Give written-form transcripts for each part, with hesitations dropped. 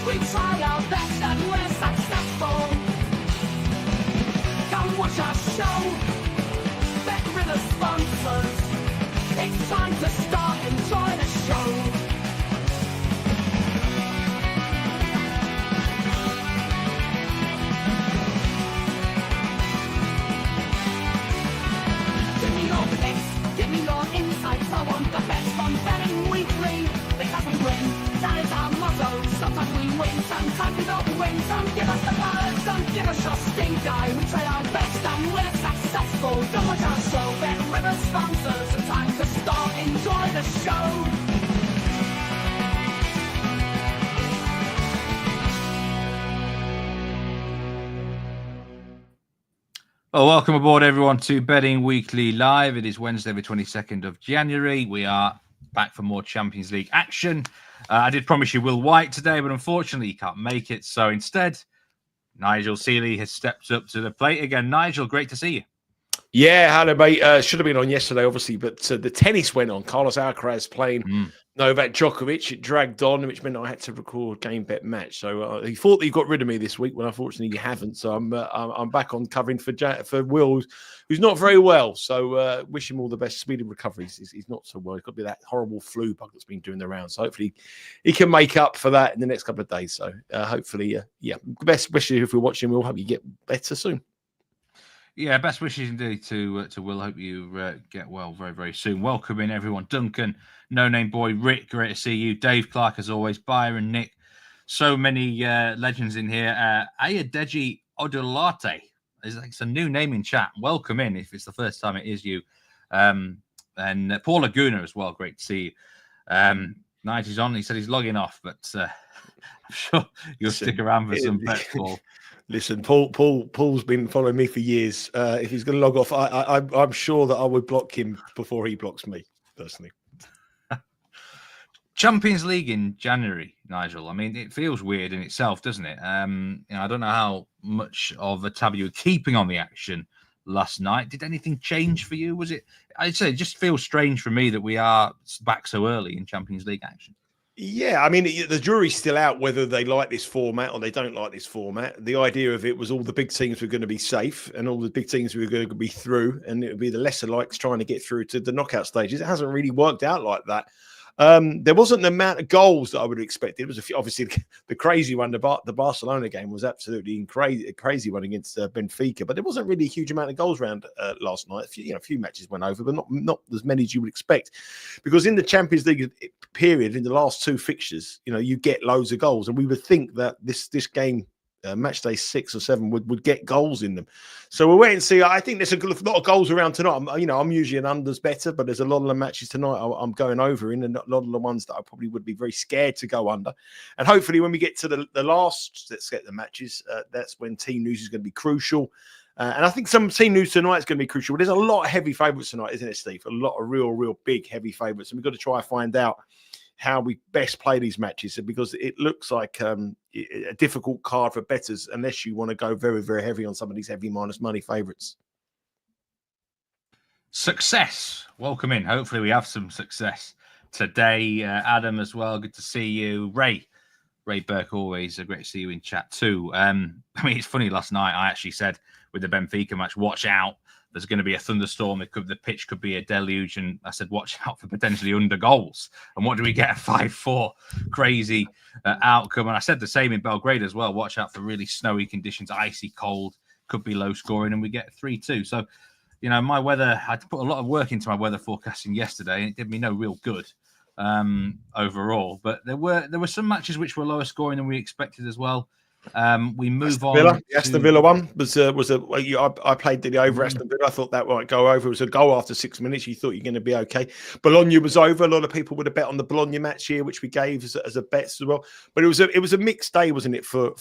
We try our best and we're successful. Come watch our show. Bet with the sponsors. It's time to start. Enjoy the show. Give me your picks. Give me your insights. I want the best on betting weekly. Because we win. That is our motto. Sometimes we win. Sometimes we don't win. Some give us the buzz. Some give us your stink eye. We try our best and we're successful. Don't watch our show. Bet with the sponsors. It's time to start. Enjoy the show. Well, welcome aboard, everyone, to Betting Weekly Live. It is Wednesday, the 22nd of January. We are back for more Champions League action. I did promise you Will White today, but unfortunately he can't make it. So instead, Nigel Seeley has stepped up to the plate again. Nigel, great to see you. Yeah, hello, mate. Should have been on yesterday, obviously, but the tennis went on. Carlos Alcaraz playing Novak Djokovic. It dragged on, which meant I had to record game bet match. So he thought that you got rid of me this week, when unfortunately you haven't. So I'm back on covering for Will, who's not very well. So wish him all the best, speedy recovery. He's not so well. He's got to be that horrible flu bug that's been doing the rounds. So hopefully he can make up for that in the next couple of days. So hopefully, best wishes if you're watching. We'll hope you get better soon. Yeah, best wishes indeed to Will. Hope you get well very, very soon. Welcome in, everyone. Duncan, No Name Boy, Rick, great to see you. Dave Clark, as always. Byron, Nick, so many legends in here. Ayadeji Odulate, it's a new name in chat. Welcome in if it's the first time it is you. And Paul Laguna as well, great to see you. Nigel's on. He said he's logging off, but I'm sure you'll stick around for some bet, Paul. Listen, Paul's been following me for years. If he's going to log off, I'm sure that I would block him before he blocks me, personally. Champions League in January, Nigel. I mean, it feels weird in itself, doesn't it? I don't know how much of a tab you were keeping on the action last night. Did anything change for you? I'd say it just feels strange for me that we are back so early in Champions League action. Yeah, I mean, the jury's still out whether they like this format or they don't like this format. The idea of it was all the big teams were going to be safe and all the big teams were going to be through, and it would be the lesser likes trying to get through to the knockout stages. It hasn't really worked out like that. There wasn't the amount of goals that I would have expected. It was obviously the crazy one. The Barcelona game was absolutely a crazy one against Benfica, but there wasn't really a huge amount of goals around last night. A few matches went over, but not as many as you would expect, because in the Champions League period, in the last two fixtures, you get loads of goals, and we would think that this game, match day 6 or 7, would get goals in them. So we'll wait and see. I think there's a lot of goals around tonight. I'm usually an unders better, but there's a lot of the matches tonight I'm going over in, and a lot of the ones that I probably would be very scared to go under. And hopefully when we get to the last, let's get the matches, that's when team news is going to be crucial. And I think some team news tonight is going to be crucial. There's a lot of heavy favourites tonight, isn't it, Steve? A lot of real big heavy favourites. And we've got to try and find out how we best play these matches, because it looks like a difficult card for bettors unless you want to go very, very heavy on some of these heavy minus money favourites. Success. Welcome in. Hopefully we have some success today. Adam as well. Good to see you. Ray Burke, always great to see you in chat too. It's funny, last night I actually said with the Benfica match, watch out. There's going to be a thunderstorm. The pitch could be a deluge. And I said, watch out for potentially under goals. And what do we get? A 5-4 crazy outcome. And I said the same in Belgrade as well. Watch out for really snowy conditions, icy cold, could be low scoring. And we get 3-2. So, my weather, I had to put a lot of work into my weather forecasting yesterday. And it did me no real good overall. But there were some matches which were lower scoring than we expected as well. We move on. Aston Villa one I played the over Aston Villa. I thought that might go over. It was a goal after 6 minutes. You thought you're going to be okay. Bologna was over. A lot of people would have bet on the Bologna match here, which we gave as a bet as well. But it was a mixed day, wasn't it, for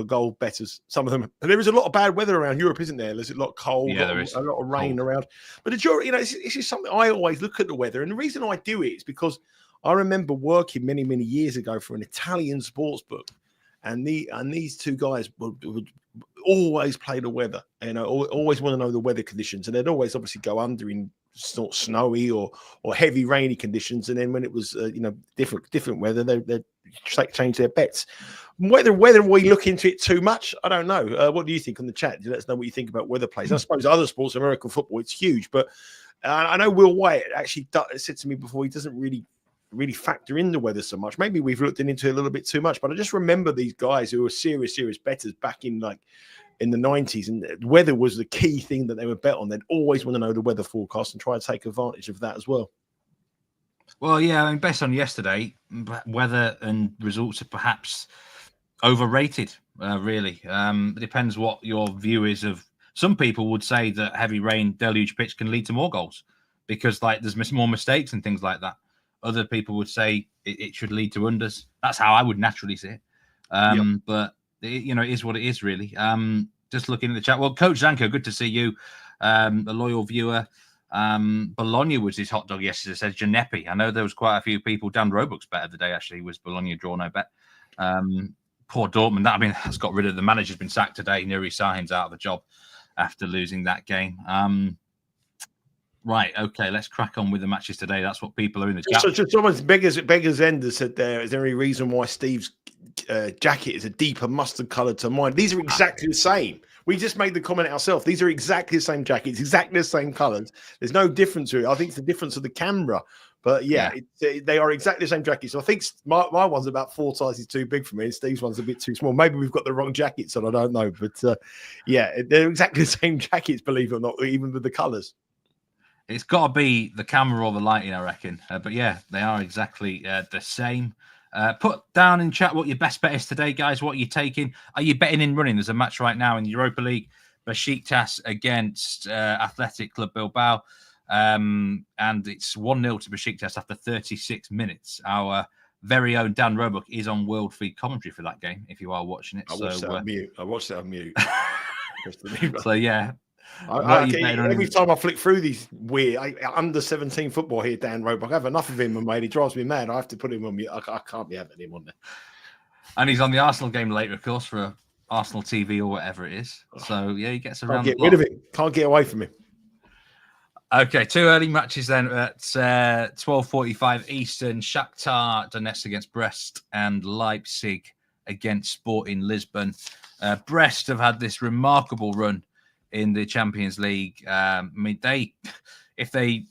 goal bettors? Some of them. And there is a lot of bad weather around Europe, isn't there? There's a lot of cold, there is a lot of rain around. But the jury, it's just something I always look at the weather, and the reason I do it is because I remember working many years ago for an Italian sports book. And these two guys would always play the weather, always want to know the weather conditions. And they'd always obviously go under in snowy or heavy rainy conditions. And then when it was, different weather, they'd change their bets. Whether we look into it too much, I don't know. What do you think on the chat? Let us know what you think about weather plays. I suppose other sports, American football, it's huge, but I know Will White actually said to me before he doesn't really factor in the weather so much. Maybe we've looked into it a little bit too much, but I just remember these guys who were serious bettors back in in the 90s, and weather was the key thing that they would bet on. They'd always want to know the weather forecast and try to take advantage of that as well. Well, yeah, I mean, based on yesterday, weather and results are perhaps overrated, really. It depends what your view is of. Some people would say that heavy rain, deluge pitch can lead to more goals because there's more mistakes and things like that. Other people would say it should lead to unders. That's how I would naturally see it. But it is what it is, really. Just looking at the chat. Well, Coach Zanko, good to see you, a loyal viewer. Bologna was his hot dog yesterday, says Giannetti. I know there was quite a few people. Dan Roebuck's bet of the day, actually, was Bologna draw no bet. Poor Dortmund. That's got rid of the manager's been sacked today. Nuri Sahin's out of a job after losing that game. Right, okay, let's crack on with the matches today. That's what people are in the chat. So just someone's Beggars Ender said there, is there any reason why Steve's jacket is a deeper mustard colour to mine? These are exactly the same. We just made the comment ourselves. These are exactly the same jackets, exactly the same colours. There's no difference to it. I think it's the difference of the camera. But they are exactly the same jackets. So I think my one's about 4 sizes too big for me, and Steve's one's a bit too small. Maybe we've got the wrong jackets on, I don't know. But they're exactly the same jackets, believe it or not, even with the colours. It's got to be the camera or the lighting, I reckon. But yeah, they are exactly the same. Put down in chat what your best bet is today, guys. What are you taking? Are you betting in running? There's a match right now in Europa League. Besiktas against Athletic Club Bilbao. And it's 1-0 to Besiktas after 36 minutes. Our very own Dan Roebuck is on World Feed commentary for that game, if you are watching it. I watched that on mute. So, yeah. Every time I flick through these weird under 17 football here, Dan Roebuck, I have enough of him, mate. He drives me mad. I have to put him on mute. I can't be having him on there. And he's on the Arsenal game later, of course, for Arsenal TV or whatever it is. So, yeah, he gets around. Can't get rid of him. Can't get away from him. Okay, 2 early matches then at 12:45 Eastern. Shakhtar Donetsk against Brest and Leipzig against Sporting Lisbon. Brest have had this remarkable run in the Champions League. If they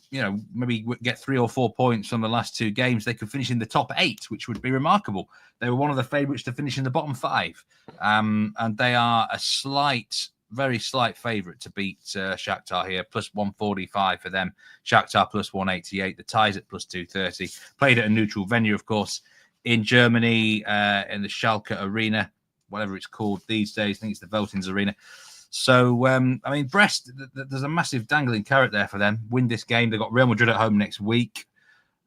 maybe get 3 or 4 points from the last 2 games, they could finish in the top 8, which would be remarkable. They were one of the favourites to finish in the bottom 5. And they are a very slight favourite to beat Shakhtar here, plus 145 for them. Shakhtar plus 188. The ties at plus 230. Played at a neutral venue, of course, in Germany, in the Schalke Arena, whatever it's called these days. I think it's the Veltins Arena. So, Brest, there's a massive dangling carrot there for them. Win this game. They've got Real Madrid at home next week.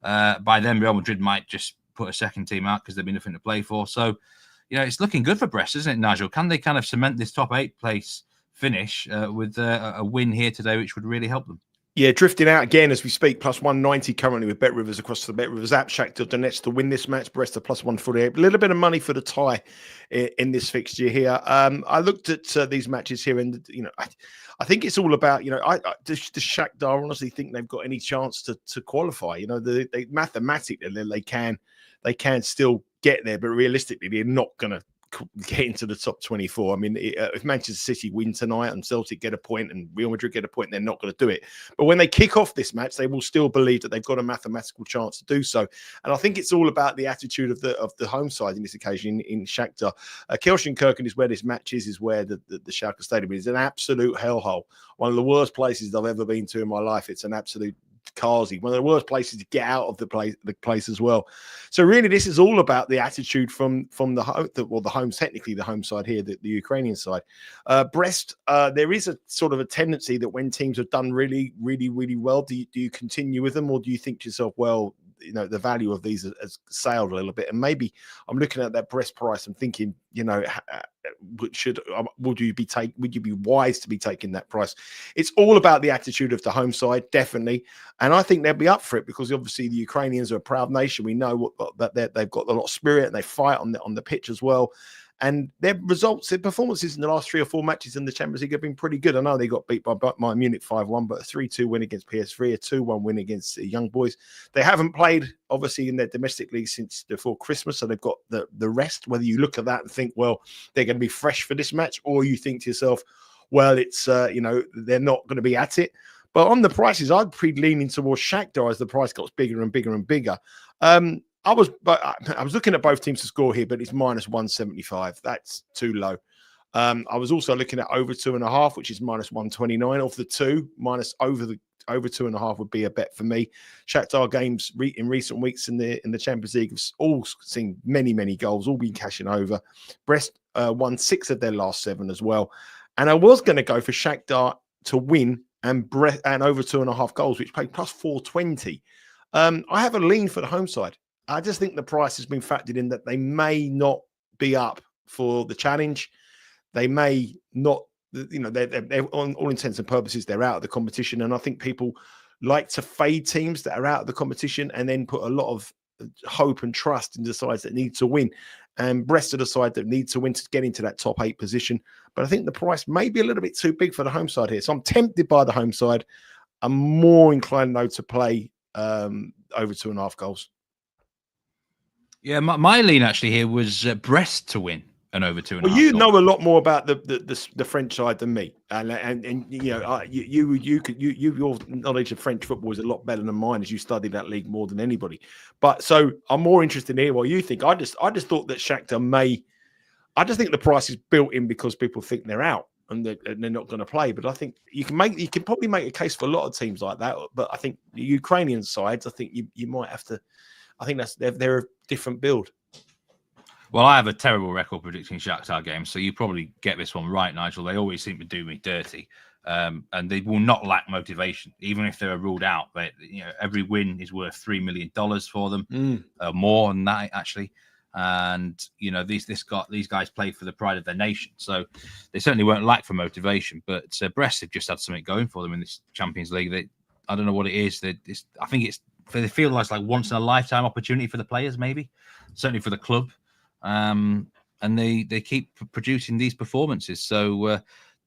By then, Real Madrid might just put a second team out because there'll be nothing to play for. So, it's looking good for Brest, isn't it, Nigel? Can they kind of cement this top 8 place finish with a win here today, which would really help them? Yeah, drifting out again as we speak, plus 190 currently with Bet Rivers across the Bet Rivers app. Shakhtar Donetsk to win this match. Brest are plus 148. A little bit of money for the tie in this fixture here. I looked at these matches here, and I think it's all about the Shakhtar honestly think they've got any chance to qualify. They mathematically they can still get there, but realistically they're not going to get into the top 24. I mean, if Manchester City win tonight and Celtic get a point and Real Madrid get a point, they're not going to do it. But when they kick off this match, they will still believe that they've got a mathematical chance to do so. And I think it's all about the attitude of the home side in this occasion in Shakhtar. Gelsenkirchen is where this match is where the Schalke Stadium is. An absolute hellhole. One of the worst places I've ever been to in my life. It's an absolute Kazi, one of the worst places to get out of the place as well. So really, this is all about the attitude from the home, technically the home side here, the Ukrainian side. Brest, there is a sort of a tendency that when teams have done really, really, really well, do you continue with them, or do you think to yourself, well, the value of these has sailed a little bit? And maybe I'm looking at that Brest price and thinking, would you be wise to be taking that price? It's all about the attitude of the home side, definitely, and I think they'll be up for it because obviously the Ukrainians are a proud nation. We know that they've got a lot of spirit and they fight on the pitch as well. And their results, their performances in the last 3 or 4 matches in the Champions League have been pretty good. I know they got beat by Bayern Munich 5-1, but a 3-2 win against PSV, a 2-1 win against the Young Boys. They haven't played, obviously, in their domestic league since before Christmas, so they've got the rest. Whether you look at that and think, well, they're going to be fresh for this match, or you think to yourself, well, it's, they're not going to be at it. But on the prices, I'd be leaning towards Shakhtar as the price got bigger and bigger and bigger. I was looking at both teams to score here, but it's minus 175. That's too low. I was also looking at over 2.5, which is minus 129. Of the two, minus over 2.5 would be a bet for me. Shakhtar games in recent weeks in the Champions League have all seen many goals, all been cashing over. Brest won 6 of their last 7 as well. And I was going to go for Shakhtar to win and over 2.5 goals, which paid plus 420. I have a lean for the home side. I just think the price has been factored in that they may not be up for the challenge. They may not, they're on all intents and purposes, they're out of the competition. And I think people like to fade teams that are out of the competition and then put a lot of hope and trust in the sides that need to win. And Brest are the side that need to win to get into that top 8 position. But I think the price may be a little bit too big for the home side here. So I'm tempted by the home side. I'm more inclined, though, to play over 2.5 goals. Yeah, my lean actually here was Brest to win and over 2.5. Well, you know a lot more about the French side than me, and your knowledge of French football is a lot better than mine, as you studied that league more than anybody. But so I'm more interested in hearing what you think. I just thought that Shakhtar may. I just think the price is built in because people think they're out and they're not going to play. But I think you can probably make a case for a lot of teams like that. But I think the Ukrainian sides, I think you might have to. I think they're a different build. Well, I have a terrible record predicting Shakhtar games, so you probably get this one right, Nigel. They always seem to do me dirty, and they will not lack motivation, even if they're ruled out. But every win is worth $3 million for them, more than that actually. And these guys play for the pride of their nation, so they certainly won't lack for motivation. But Brest have just had something going for them in this Champions League. I don't know what it is. I think they feel like once in a lifetime opportunity for the players, maybe, certainly for the club. And they keep producing these performances. So,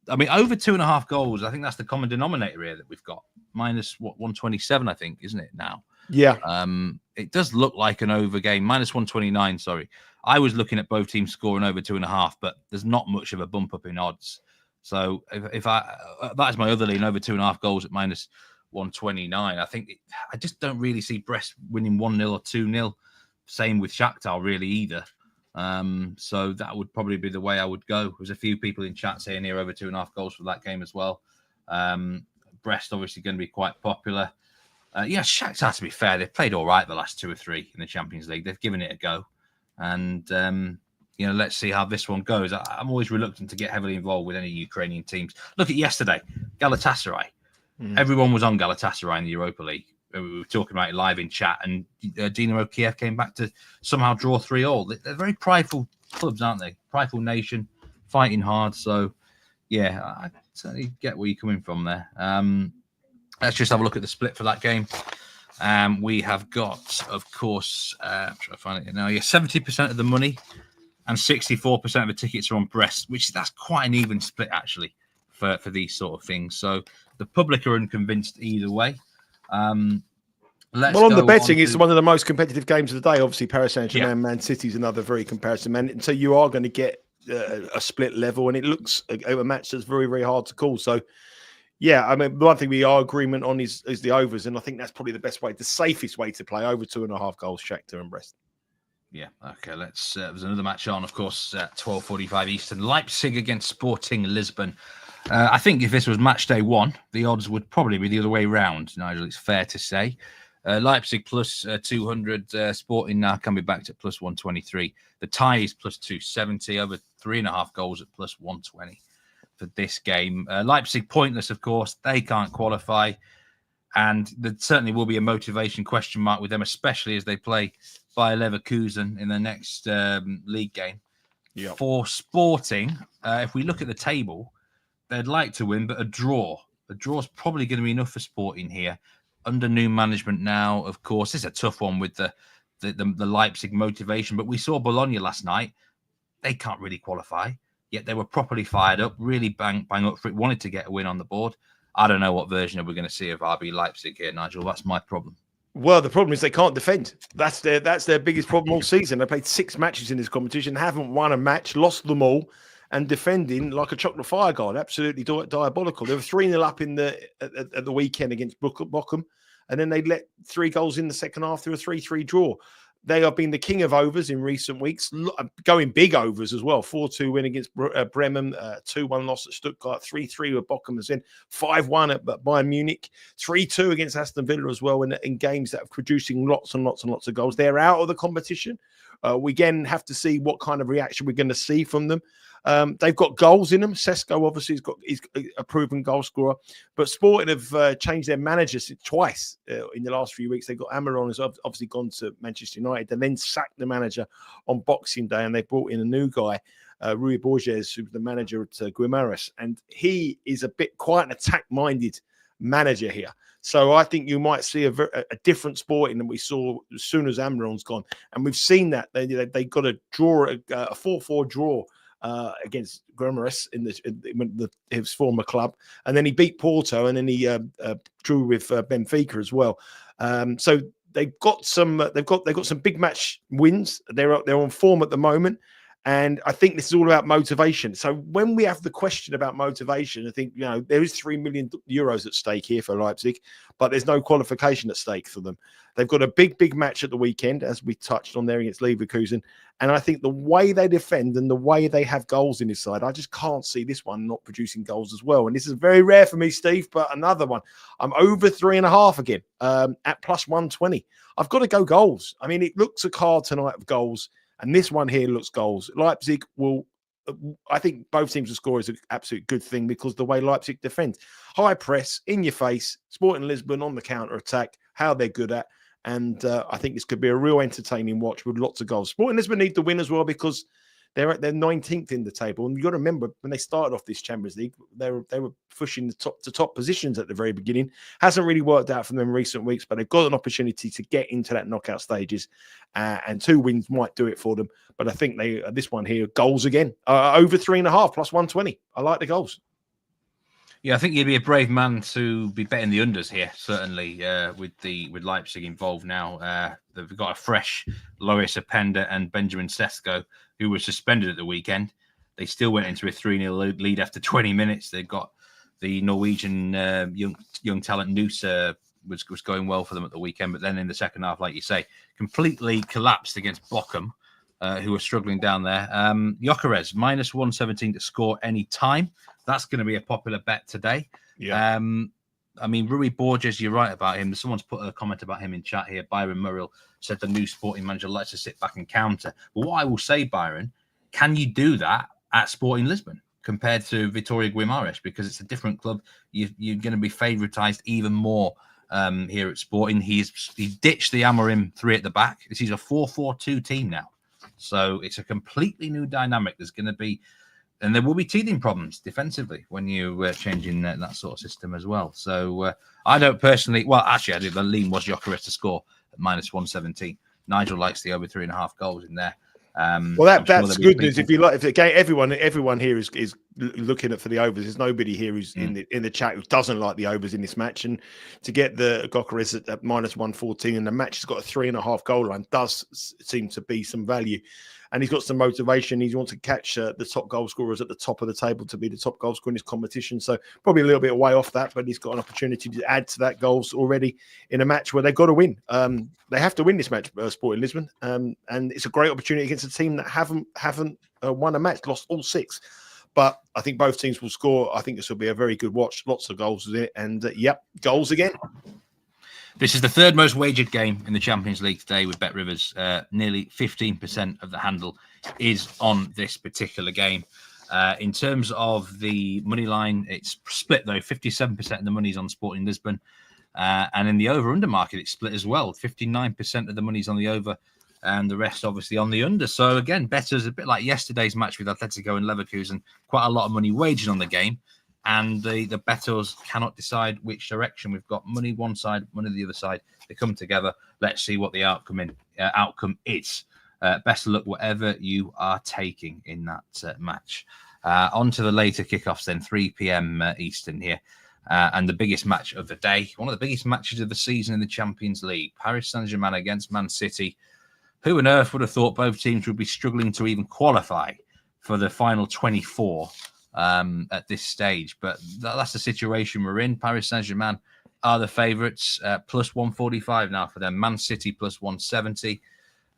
over 2.5 goals, I think that's the common denominator here that we've got. Minus 127, I think, isn't it now? Yeah. It does look like an over game. Minus 129, sorry. I was looking at both teams scoring over 2.5, but there's not much of a bump up in odds. So if that is my other lean, over 2.5 goals at minus 129. I just don't really see Brest winning 1-0 or 2-0. Same with Shakhtar really either. So that would probably be the way I would go. There's a few people in chat saying here over 2.5 goals for that game as well. Brest obviously going to be quite popular. Shakhtar, to be fair, they've played all right the last 2 or 3 in the Champions League. They've given it a go. And, let's see how this one goes. I'm always reluctant to get heavily involved with any Ukrainian teams. Look at yesterday, Galatasaray. Everyone was on Galatasaray in the Europa League. We were talking about it live in chat, and Dinamo Kiev came back to somehow draw 3-3. They're very prideful clubs, aren't they? Prideful nation, fighting hard. So, I certainly get where you're coming from there. Let's just have a look at the split for that game. We have got, of course, try to find it here now. 70% of the money and 64% of the tickets are on Brest, that's quite an even split actually for these sort of things. So the public are unconvinced either way. On the betting, it's one of the most competitive games of the day. Obviously, Paris Saint-Germain, Man City is another very competitive man. And so you are going to get a split level, and it looks a match that's very, very hard to call. So, the one thing we are agreement on is the overs, and I think that's probably the safest way to play over 2.5 goals, Shakhtar and Brest. Yeah, okay, let's... there's another match on, of course, at 12:45 Eastern. Leipzig against Sporting Lisbon. I think if this was match day 1, the odds would probably be the other way round, Nigel, it's fair to say. Leipzig plus 200, Sporting now can be backed at plus 123. The tie is plus 270, over 3.5 goals at plus 120 for this game. Leipzig pointless, of course. They can't qualify. And there certainly will be a motivation question mark with them, especially as they play Bayer Leverkusen in their next league game. Yep. For Sporting, if we look at the table, they'd like to win, but a draw is probably going to be enough for Sporting here. Under new management now, of course, it's a tough one with the Leipzig motivation. But we saw Bologna last night. they can't really qualify. Yet they were properly fired up, really bang up for it, wanted to get a win on the board. I don't know what version we're going to see of RB Leipzig here, Nigel. That's my problem. Well, the problem is they can't defend. That's their biggest problem all season. They played 6 matches in this competition, haven't won a match, lost them all, and defending like a chocolate fire guard. Absolutely diabolical. They were 3-0 up at the weekend against Bochum, and then they let 3 goals in the second half through a 3-3 draw. They have been the king of overs in recent weeks, going big overs as well. 4-2 win against Bremen, 2-1 loss at Stuttgart, 3-3 with Bochum as in, 5-1 at Bayern Munich, 3-2 against Aston Villa as well in games that are producing lots and lots and lots of goals. They're out of the competition. We again have to see what kind of reaction we're going to see from them. They've got goals in them. Sesko obviously is a proven goal scorer, but Sporting have changed their managers twice in the last few weeks. They've got Amaron has obviously gone to Manchester United and then sacked the manager on Boxing Day, and they brought in a new guy, Rui Borges, who's the manager at Guimarães, and he is quite an attack-minded manager here. So I think you might see a different Sporting than we saw as soon as Amaron's gone, and we've seen that they got a draw, a 4-4 draw against Guimarães in his former club, and then he beat Porto, and then he drew with Benfica as well. So they've got some big match wins. They're on form at the moment, and I think this is all about motivation. So when we have the question about motivation, I think there is €3 million at stake here for Leipzig, but there's no qualification at stake for them. They've got a big match at the weekend, as we touched on there against Leverkusen. And I think the way they defend and the way they have goals in this side, I just can't see this one not producing goals as well. And this is very rare for me, Steve, but another one. I'm over 3.5 again at plus 120. I've got to go goals. I mean, it looks a card tonight of goals, and this one here looks goals. Leipzig will, I think both teams will score is an absolute good thing because the way Leipzig defends. High press, in your face, Sporting Lisbon on the counter-attack, how they're good at. And I think this could be a real entertaining watch with lots of goals. Sporting Lisbon need to win as well because they're at their 19th in the table. And you've got to remember, when they started off this Champions League, they were pushing the top positions at the very beginning. Hasn't really worked out for them in recent weeks, but they've got an opportunity to get into that knockout stages. And 2 wins might do it for them. But I think this one here, goals again. Over 3.5, plus 120. I like the goals. Yeah, I think you'd be a brave man to be betting the unders here, certainly, with Leipzig involved now. They've got a fresh Loris Openda and Benjamin Sesko, who were suspended at the weekend. They still went into a 3-0 lead after 20 minutes. They've got the Norwegian young talent Nusa was going well for them at the weekend, but then in the second half, like you say, completely collapsed against Bochum, who were struggling down there. Gyökeres, minus 117 to score any time. That's going to be a popular bet today. Yeah. I mean, Rui Borges, you're right about him. Someone's put a comment about him in chat here. Byron Murrell said the new Sporting manager likes to sit back and counter. But what I will say, Byron, can you do that at Sporting Lisbon compared to Vitória Guimarães? Because it's a different club. You're going to be favouritised even more here at Sporting. He ditched the Amorim 3 at the back. This is a 4-4-2 team now. So it's a completely new dynamic. There's going to be, and there will be teething problems defensively when you're changing that sort of system as well. So I don't personally, well, actually, I did. The lean was Gyökeres to score at minus 117. Nigel likes the over 3.5 goals in there. Well, that's good news. If you like, if again, everyone here is looking at for the overs. There's nobody here who's in the chat who doesn't like the overs in this match. And to get the Gyökeres at minus 114, and the match has got a 3.5 goal line, does seem to be some value. And he's got some motivation. He wants to catch the top goal scorers at the top of the table to be the top goal scorer in this competition. So probably a little bit away off that, but he's got an opportunity to add to that goals already in a match where they've got to win. They have to win this match, Sporting Lisbon, and it's a great opportunity against a team that haven't won a match, lost all 6. But I think both teams will score. I think this will be a very good watch. Lots of goals in it, and goals again. This is the third most wagered game in the Champions League today with Bet Rivers. Nearly 15% of the handle is on this particular game. In terms of the money line, it's split though. 57% of the money is on Sporting Lisbon. And in the over-under market, it's split as well. 59% of the money is on the over and the rest obviously on the under. So again, bettors, a bit like yesterday's match with Atletico and Leverkusen, quite a lot of money wagered on the game. And the bettors cannot decide which direction. We've got money one side, money the other side. They come together. Let's see what the outcome is. Best of luck, whatever you are taking in that match. On to the later kickoffs then, 3 p.m. Eastern here. And the biggest match of the day, one of the biggest matches of the season in the Champions League, Paris Saint-Germain against Man City. Who on earth would have thought both teams would be struggling to even qualify for the final 24 at this stage? But that's the situation we're in. Paris Saint-Germain are the favourites, plus 145 now for them. Man City plus 170.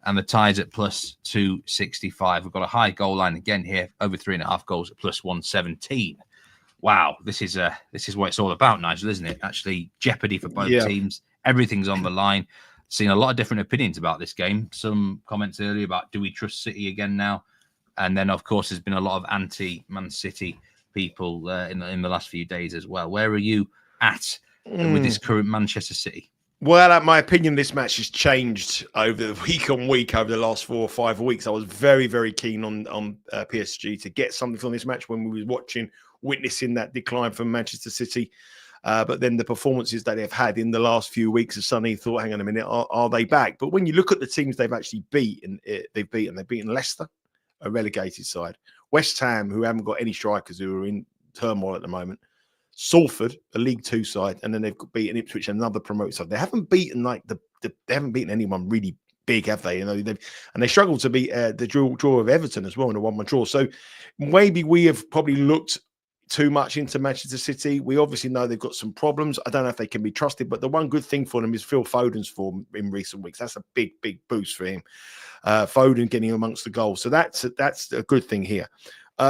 And the ties at plus 265. We've got a high goal line again here, over 3.5 goals at plus 117. Wow, this is what it's all about, Nigel, isn't it? Actually, jeopardy for both teams. Everything's on the line. Seen a lot of different opinions about this game. Some comments earlier about, do we trust City again now? And then, of course, there's been a lot of anti-Man City people in the last few days as well. Where are you at with this current Manchester City? Well, my opinion, this match has changed over week on week over the last 4 or 5 weeks. I was very, very keen on PSG to get something from this match when we were witnessing that decline from Manchester City. But then the performances that they've had in the last few weeks have suddenly thought, hang on a minute, are they back? But when you look at the teams they've actually beaten, they've beaten Leicester, a relegated side, West Ham, who haven't got any strikers, who are in turmoil at the moment, Salford, a League Two side, and then they've beaten Ipswich, another promoted side. They haven't beaten they haven't beaten anyone really big, have they? And they struggled to beat the draw of Everton as well in a 1-1 draw. So maybe we have probably looked too much into Manchester City. We obviously know they've got some problems. I don't know if they can be trusted, but the one good thing for them is Phil Foden's form in recent weeks. That's a big boost for him. Foden getting amongst the goals, so that's a good thing here.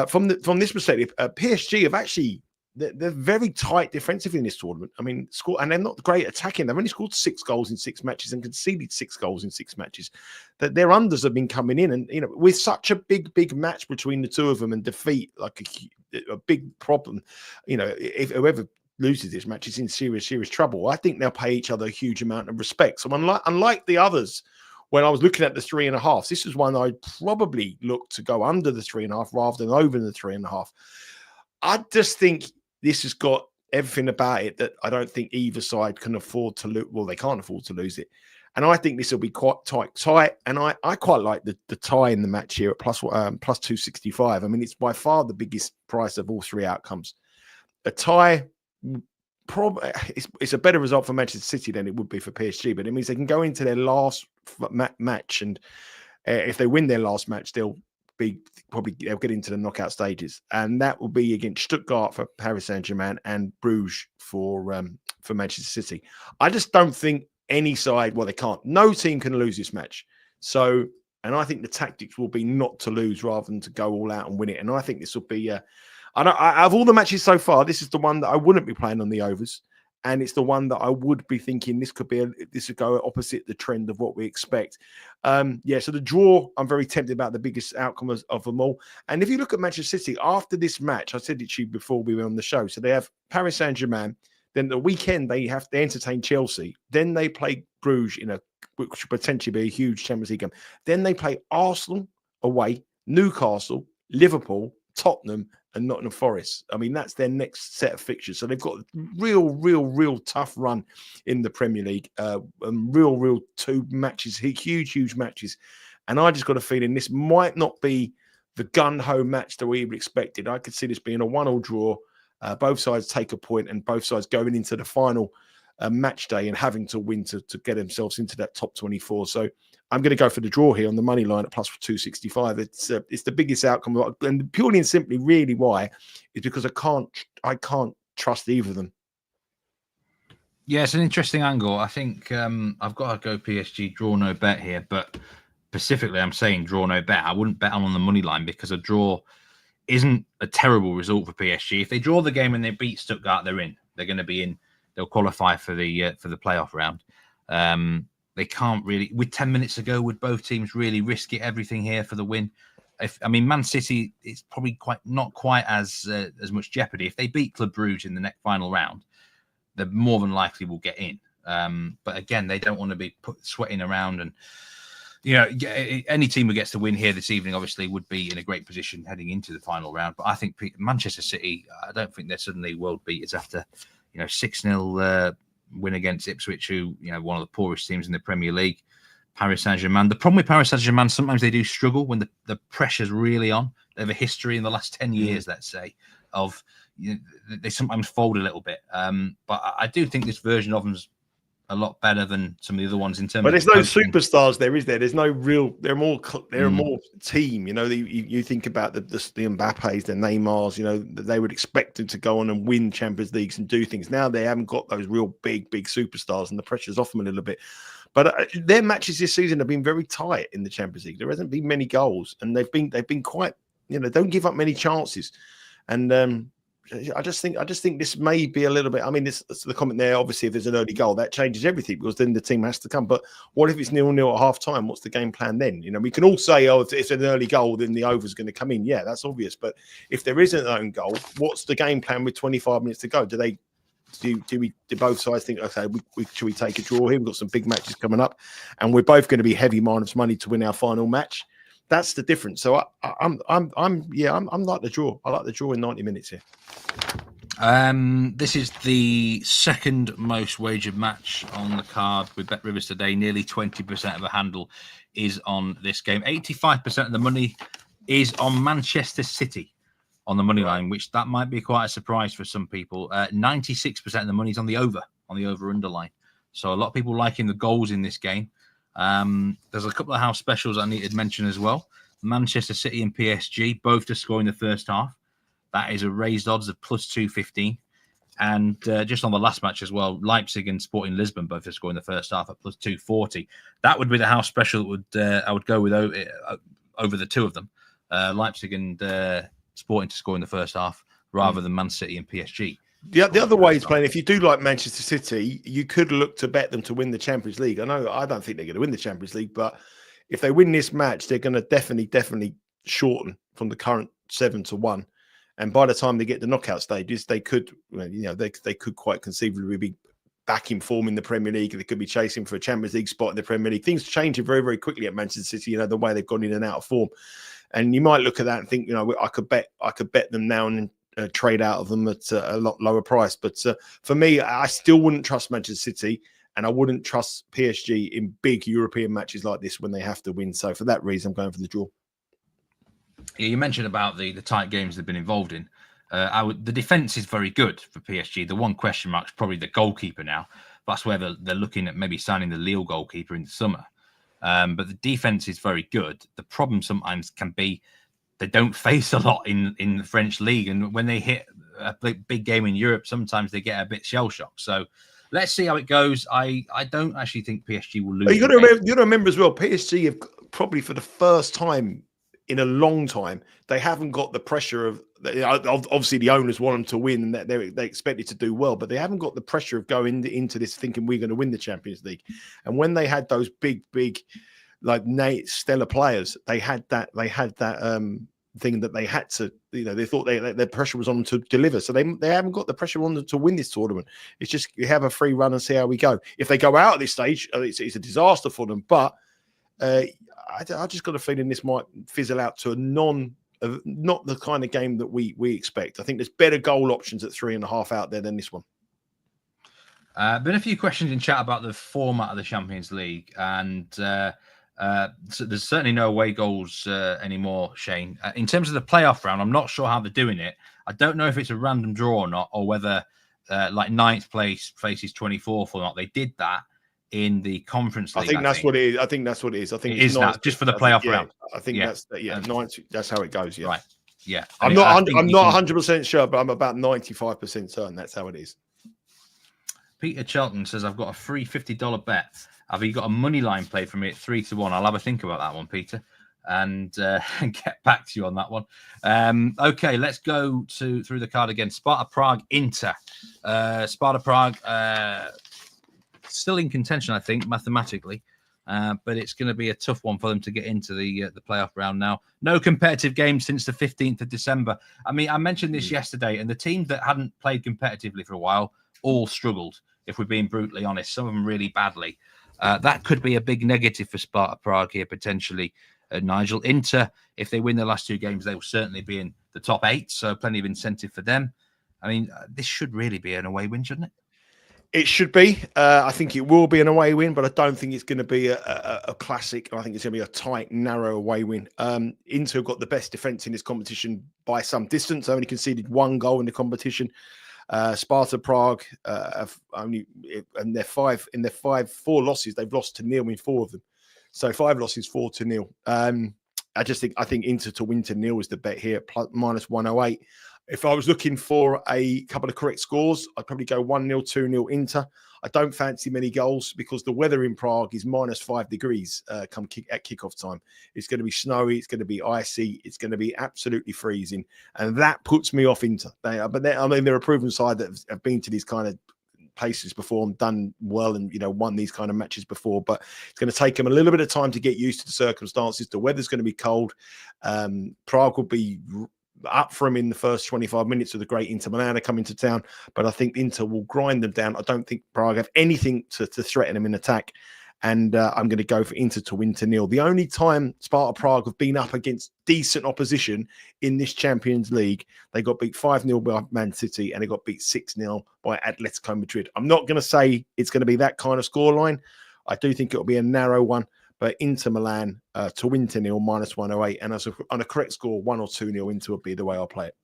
From this perspective, PSG have actually. They're very tight defensively in this tournament. I mean, and they're not great attacking. They've only scored 6 goals in 6 matches and conceded 6 goals in 6 matches. That their unders have been coming in, and with such a big match between the two of them and defeat like a big problem. If whoever loses this match is in serious trouble. I think they'll pay each other a huge amount of respect. So unlike the others, when I was looking at the 3.5, this is one I'd probably look to go under the 3.5 rather than over the 3.5. I just think this has got everything about it that I don't think either side can afford to lose. Well, they can't afford to lose it. And I think this will be quite tight. And I quite like the tie in the match here at plus 265. I mean, it's by far the biggest price of all 3 outcomes. A tie, probably it's a better result for Manchester City than it would be for PSG. But it means they can go into their last match. And if they win their last match, they'll get into the knockout stages, and that will be against Stuttgart for Paris Saint-Germain and Bruges for Manchester City. I just don't think any side, they can't. No team can lose this match. So, and I think the tactics will be not to lose rather than to go all out and win it. And I think this will be, out of all the matches so far, this is the one that I wouldn't be playing on the overs. And it's the one that I would be thinking this would go opposite the trend of what we expect. So the draw, I'm very tempted about the biggest outcome of them all. And if you look at Manchester City, after this match, I said it to you before we were on the show, so they have Paris Saint-Germain, then the weekend they entertain Chelsea, then they play Bruges, which should potentially be a huge Champions League game. Then they play Arsenal away, Newcastle, Liverpool, Tottenham, and Nottingham Forest. I mean, that's their next set of fixtures. So they've got a real tough run in the Premier League. Real 2 matches, huge matches. And I just got a feeling this might not be the gun-ho match that we expected. I could see this being a 1-1 draw. Both sides take a point, and both sides going into the final match day and having to win to get themselves into that top 24. So I'm going to go for the draw here on the money line at plus 265. It's the biggest outcome, and purely and simply, really, why is because I can't trust either of them. Yeah, it's an interesting angle. I think I've got to go PSG draw no bet here, but specifically, I'm saying draw no bet. I wouldn't bet on the money line because a draw isn't a terrible result for PSG. If they draw the game and they beat Stuttgart, they're in. They're going to be in. They'll qualify for the playoff round. They can't really. With 10 minutes to go, would both teams really risk it everything here for the win? Man City, it's probably not quite as much jeopardy. If they beat Club Brugge in the next final round, they more than likely will get in. But again, they don't want to be sweating around. And any team who gets the win here this evening obviously would be in a great position heading into the final round. But I think Manchester City, I don't think they're suddenly world beaters after 6-0 win against Ipswich, who one of the poorest teams in the Premier League. Paris Saint-Germain. The problem with Paris Saint-Germain, sometimes they do struggle when the pressure's really on. They have a history in the last 10 years, let's say, of they sometimes fold a little bit. But I do think this version of them's a lot better than some of the other ones in terms. But of there's no superstars there, is there? There's no real. They're more team. You know, you think about the Mbappes, the Neymars. You know, they would expect them to go on and win Champions Leagues and do things. Now they haven't got those real big superstars, and the pressure's off them a little bit. But their matches this season have been very tight in the Champions League. There hasn't been many goals, and they've been quite. You know, don't give up many chances, and. I just think this may be a little bit. I mean, this the comment there. Obviously, if there's an early goal, that changes everything because then the team has to come. But what if it's 0-0 at half time? What's the game plan then? You know, we can all say, oh, if it's an early goal, then the over's going to come in. Yeah, that's obvious. But if there isn't an own goal, what's the game plan with 25 minutes to go? Do both sides think, okay, should we take a draw here? We've got some big matches coming up, and we're both going to be heavy minus money to win our final match. That's the difference. So I'm like the draw. I like the draw in 90 minutes here. This is the second most wagered match on the card with Bet Rivers today. Nearly 20% of the handle is on this game. 85% of the money is on Manchester City on the money line, which that might be quite a surprise for some people. 96% of the money is on the over-under line. So a lot of people liking the goals in this game. There's a couple of house specials I need to mention as well. Manchester City and PSG, both to score in the first half. That is a raised odds of plus 215. And just on the last match as well, Leipzig and Sporting Lisbon both to score in the first half at plus 240. That would be the house special that I would go with over the two of them. Leipzig and Sporting to score in the first half rather than Man City and PSG. The other way is playing. If you do like Manchester City, you could look to bet them to win the Champions League. I don't think they're going to win the Champions League, but if they win this match, they're going to definitely shorten from the current 7-1. And by the time they get the knockout stages, they could, they could quite conceivably be back in form in the Premier League. They could be chasing for a Champions League spot in the Premier League. Things changing very, very quickly at Manchester City. You know, the way they've gone in and out of form. And you might look at that and think, I could bet them now and trade out of them at a lot lower price. But for me, I still wouldn't trust Manchester City, and I wouldn't trust PSG in big European matches like this when they have to win. So for that reason, I'm going for the draw. Yeah, you mentioned about the tight games they've been involved in. The defence is very good for PSG. The one question mark is probably the goalkeeper now. That's where they're looking at maybe signing the Lille goalkeeper in the summer. But the defence is very good. The problem sometimes can be they don't face a lot in the French league. And when they hit a big game in Europe, sometimes they get a bit shell-shocked. So let's see how it goes. I don't actually think PSG will lose. You got to remember as well, PSG have probably for the first time in a long time, they haven't got the pressure of obviously the owners want them to win and that they expect it to do well, but they haven't got the pressure of going into this thinking we're going to win the Champions League. And when they had those big like stellar players, they had that thing that they had to, they thought their pressure was on them to deliver. So they haven't got the pressure on them to win this tournament. It's just you have a free run and see how we go. If they go out at this stage, it's a disaster for them. But I just got a feeling this might fizzle out to not the kind of game that we expect. I think there's better goal options at 3.5 out there than this one. Been a few questions in chat about the format of the Champions League, and so there's certainly no away goals anymore, Shane. In terms of the playoff round, I'm not sure how they're doing it. I don't know if it's a random draw or not, or whether like 9th place faces 24th or not. They did that in the Conference League. I think that's what it is. I think that's what it is. I think it is that just for the playoff round. I think that's 9th. That's how it goes. Yeah. Right. Yeah. I'm not 100% sure, but I'm about 95% certain that's how it is. Peter Chelton says, I've got a free $50 bet. Have you got a money line play for me at 3-1? I'll have a think about that one, Peter, and get back to you on that one. Okay, let's go through the card again. Sparta Prague, Inter. Sparta Prague still in contention, I think, mathematically, but it's going to be a tough one for them to get into the playoff round now. No competitive games since the 15th of December. I mean, I mentioned this yesterday, and the teams that hadn't played competitively for a while all struggled, if we're being brutally honest, some of them really badly. That could be a big negative for Sparta Prague here, potentially. Nigel, Inter, if they win their last 2 games, they will certainly be in the top 8, so plenty of incentive for them. I mean, this should really be an away win, shouldn't it? It should be. I think it will be an away win, but I don't think it's going to be a classic. I think it's going to be a tight, narrow away win. Inter have got the best defence in this competition by some distance. Only conceded 1 goal in the competition. Sparta Prague have only in their 4 losses, they've lost to nil in 4 of them. So 5 losses, 4-0. I think Inter to win to nil is the bet here, plus -108. If I was looking for a couple of correct scores, I'd probably go 1-0, 2-0 Inter. I don't fancy many goals because the weather in Prague is -5 degrees at kickoff time. It's going to be snowy. It's going to be icy. It's going to be absolutely freezing. And that puts me off Inter. They're a proven side that have been to these kind of places before and done well and, won these kind of matches before. But it's going to take them a little bit of time to get used to the circumstances. The weather's going to be cold. Prague will be up for him in the first 25 minutes of the great Inter Milan coming to town, but I think Inter will grind them down. I don't think Prague have anything to threaten them in attack, and I'm going to go for Inter to win to nil. The only time Sparta Prague have been up against decent opposition in this Champions League, they got beat 5-0 by Man City and they got beat 6-0 by Atletico Madrid. I'm not going to say it's going to be that kind of scoreline. I do think it'll be a narrow one. But Inter Milan to win to nil, -108. And on a correct score, 1 or 2-0 Inter would be the way I'll play it.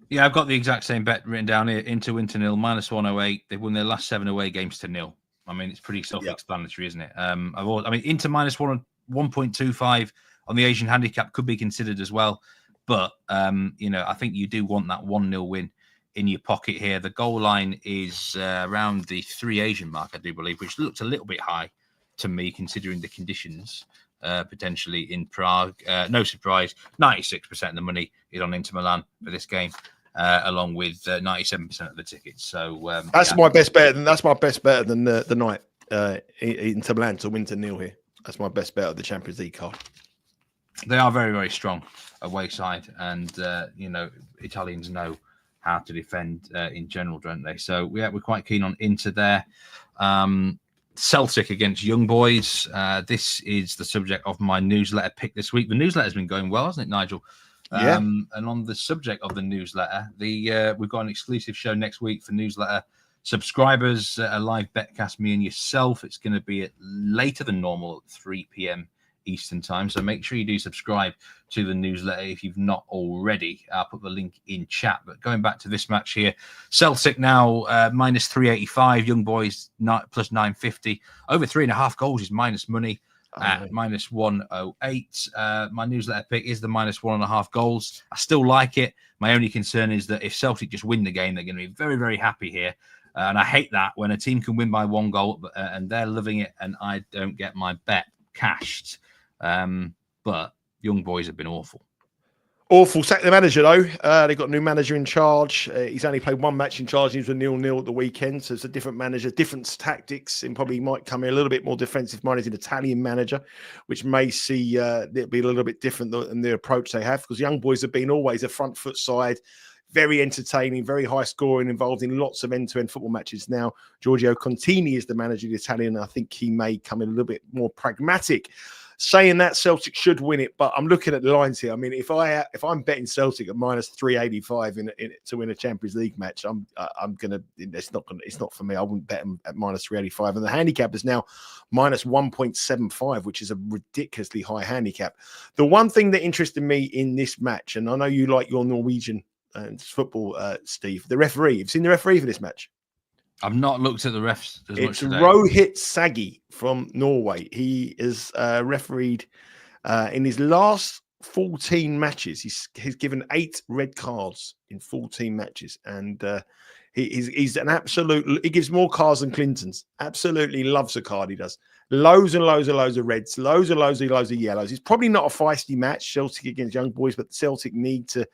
Yeah, I've got the exact same bet written down here. Inter win to nil, -108. They've won their last 7 away games to nil. I mean, it's pretty self-explanatory, isn't it? Inter -1.25 on the Asian handicap could be considered as well. But, I think you do want that 1-0 win in your pocket here. The goal line is around the 3 Asian mark, I do believe, which looks a little bit high to me, considering the conditions potentially in Prague. No surprise, 96% of the money is on Inter Milan for this game, along with 97% of the tickets. So that's my best bet. That's my best bet than the night Inter Milan to win to nil here. That's my best bet of the Champions League card. They are very, very strong away side, and Italians know how to defend in general, don't they? So we're quite keen on Inter there. Celtic against Young Boys. This is the subject of my newsletter pick this week. The newsletter's been going well, hasn't it, Nigel? Yeah. And on the subject of the newsletter, we've got an exclusive show next week for newsletter subscribers, a live betcast, me and yourself. It's going to be at later than normal at 3 p.m. Eastern time. So make sure you do subscribe to the newsletter if you've not already. I'll put the link in chat. But going back to this match here, Celtic now -385, Young Boys plus 950. Over 3.5 goals is minus money at -108. My newsletter pick is the -1.5 goals. I still like it. My only concern is that if Celtic just win the game, they're going to be very, very happy here. And I hate that when a team can win by 1 goal and they're loving it and I don't get my bet cashed. But Young Boys have been awful. Awful. Sack the manager, though. They've got a new manager in charge. He's only played 1 match in charge. He was a 0-0 at the weekend. So it's a different manager, different tactics, and probably might come in a little bit more defensive minded. An Italian manager, which may see it be a little bit different in the approach they have, because Young Boys have been always a front foot side, very entertaining, very high scoring, involved in lots of end-to-end football matches. Now, Giorgio Contini is the manager of the Italian. And I think he may come in a little bit more pragmatic. Saying that, Celtic should win it, but I'm looking at the lines here. I mean, if I'm betting Celtic at -385 in to win a Champions League match, I'm gonna. It's not for me. I wouldn't bet them at -385, and the handicap is now -1.75, which is a ridiculously high handicap. The one thing that interested me in this match, and I know you like your Norwegian football, Steve, the referee. You've seen the referee for this match? I've not looked at the refs as much today. Rohit Sagi from Norway. He is refereed in his last 14 matches. He's given 8 red cards in 14 matches. And he's an absolute... He gives more cards than Clinton's. Absolutely loves a card, he does. Loads and loads of reds. Loads and loads of yellows. It's probably not a feisty match, Celtic against Young Boys, but Celtic need to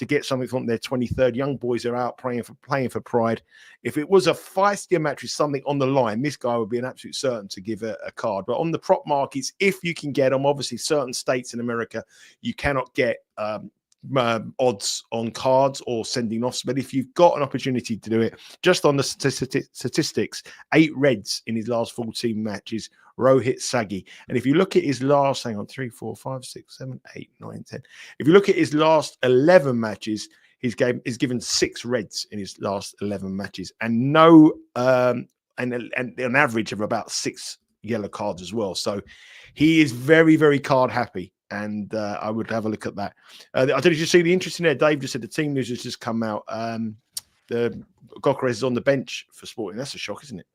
get something from their 23rd. Young Boys are out playing for pride. If it was a feistier match with something on the line, this guy would be an absolute certain to give a card. But on the prop markets, if you can get them, obviously certain states in America, you cannot get odds on cards or sending offs, but if you've got an opportunity to do it, just on the statistics, 8 reds in his last 14 matches, Rohit Sagi. And if you look at his last, 3, 4, 5, 6, 7, 8, 9, 10. If you look at his last 11 matches, He's given 6 reds in his last 11 matches, and no and an average of about 6 yellow cards as well. So he is very, very card happy. And I would have a look at that. I don't know if you see the interest in there. Dave just said the team news has just come out. The Gokares is on the bench for Sporting. That's a shock, isn't it?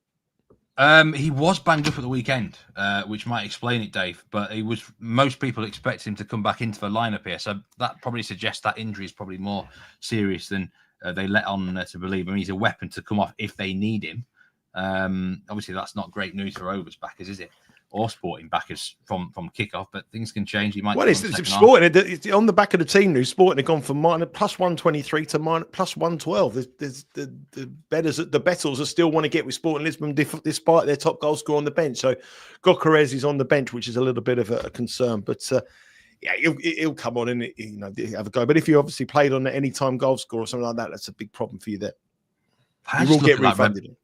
He was banged up at the weekend, which might explain it, Dave. But most people expect him to come back into the lineup here, so that probably suggests that injury is probably more serious than they let on to believe. I mean, he's a weapon to come off if they need him. Obviously, that's not great news for Rovers backers, is it? Or Sporting backers from kickoff, but things can change. He might. Well, it's Sporting. It's on the back of the team news. Sporting have gone from plus 123 to plus 112. There's the Bettles are still want to get with Sporting Lisbon despite their top goal scorer on the bench. So Gokares is on the bench, which is a little bit of a concern. But yeah, he'll come on and have a go. But if you obviously played on the anytime goal scorer or something like that, that's a big problem for you there. You will get refunded.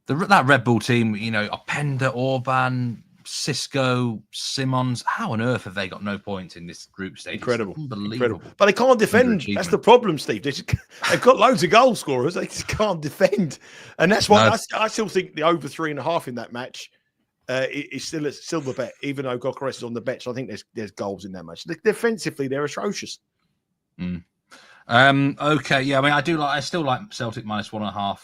That Red Bull team, Openda, Orban, Cisco, Simons, how on earth have they got no points in this group stage? Incredible. Unbelievable. But they can't defend. That's the problem, Steve. They've got loads of goal scorers. They just can't defend. And that's why I still think the over 3.5 in that match is still the bet, even though Gokares is on the bench. I think there's goals in that match. Defensively, they're atrocious. Okay, yeah, I still like Celtic minus 1.5.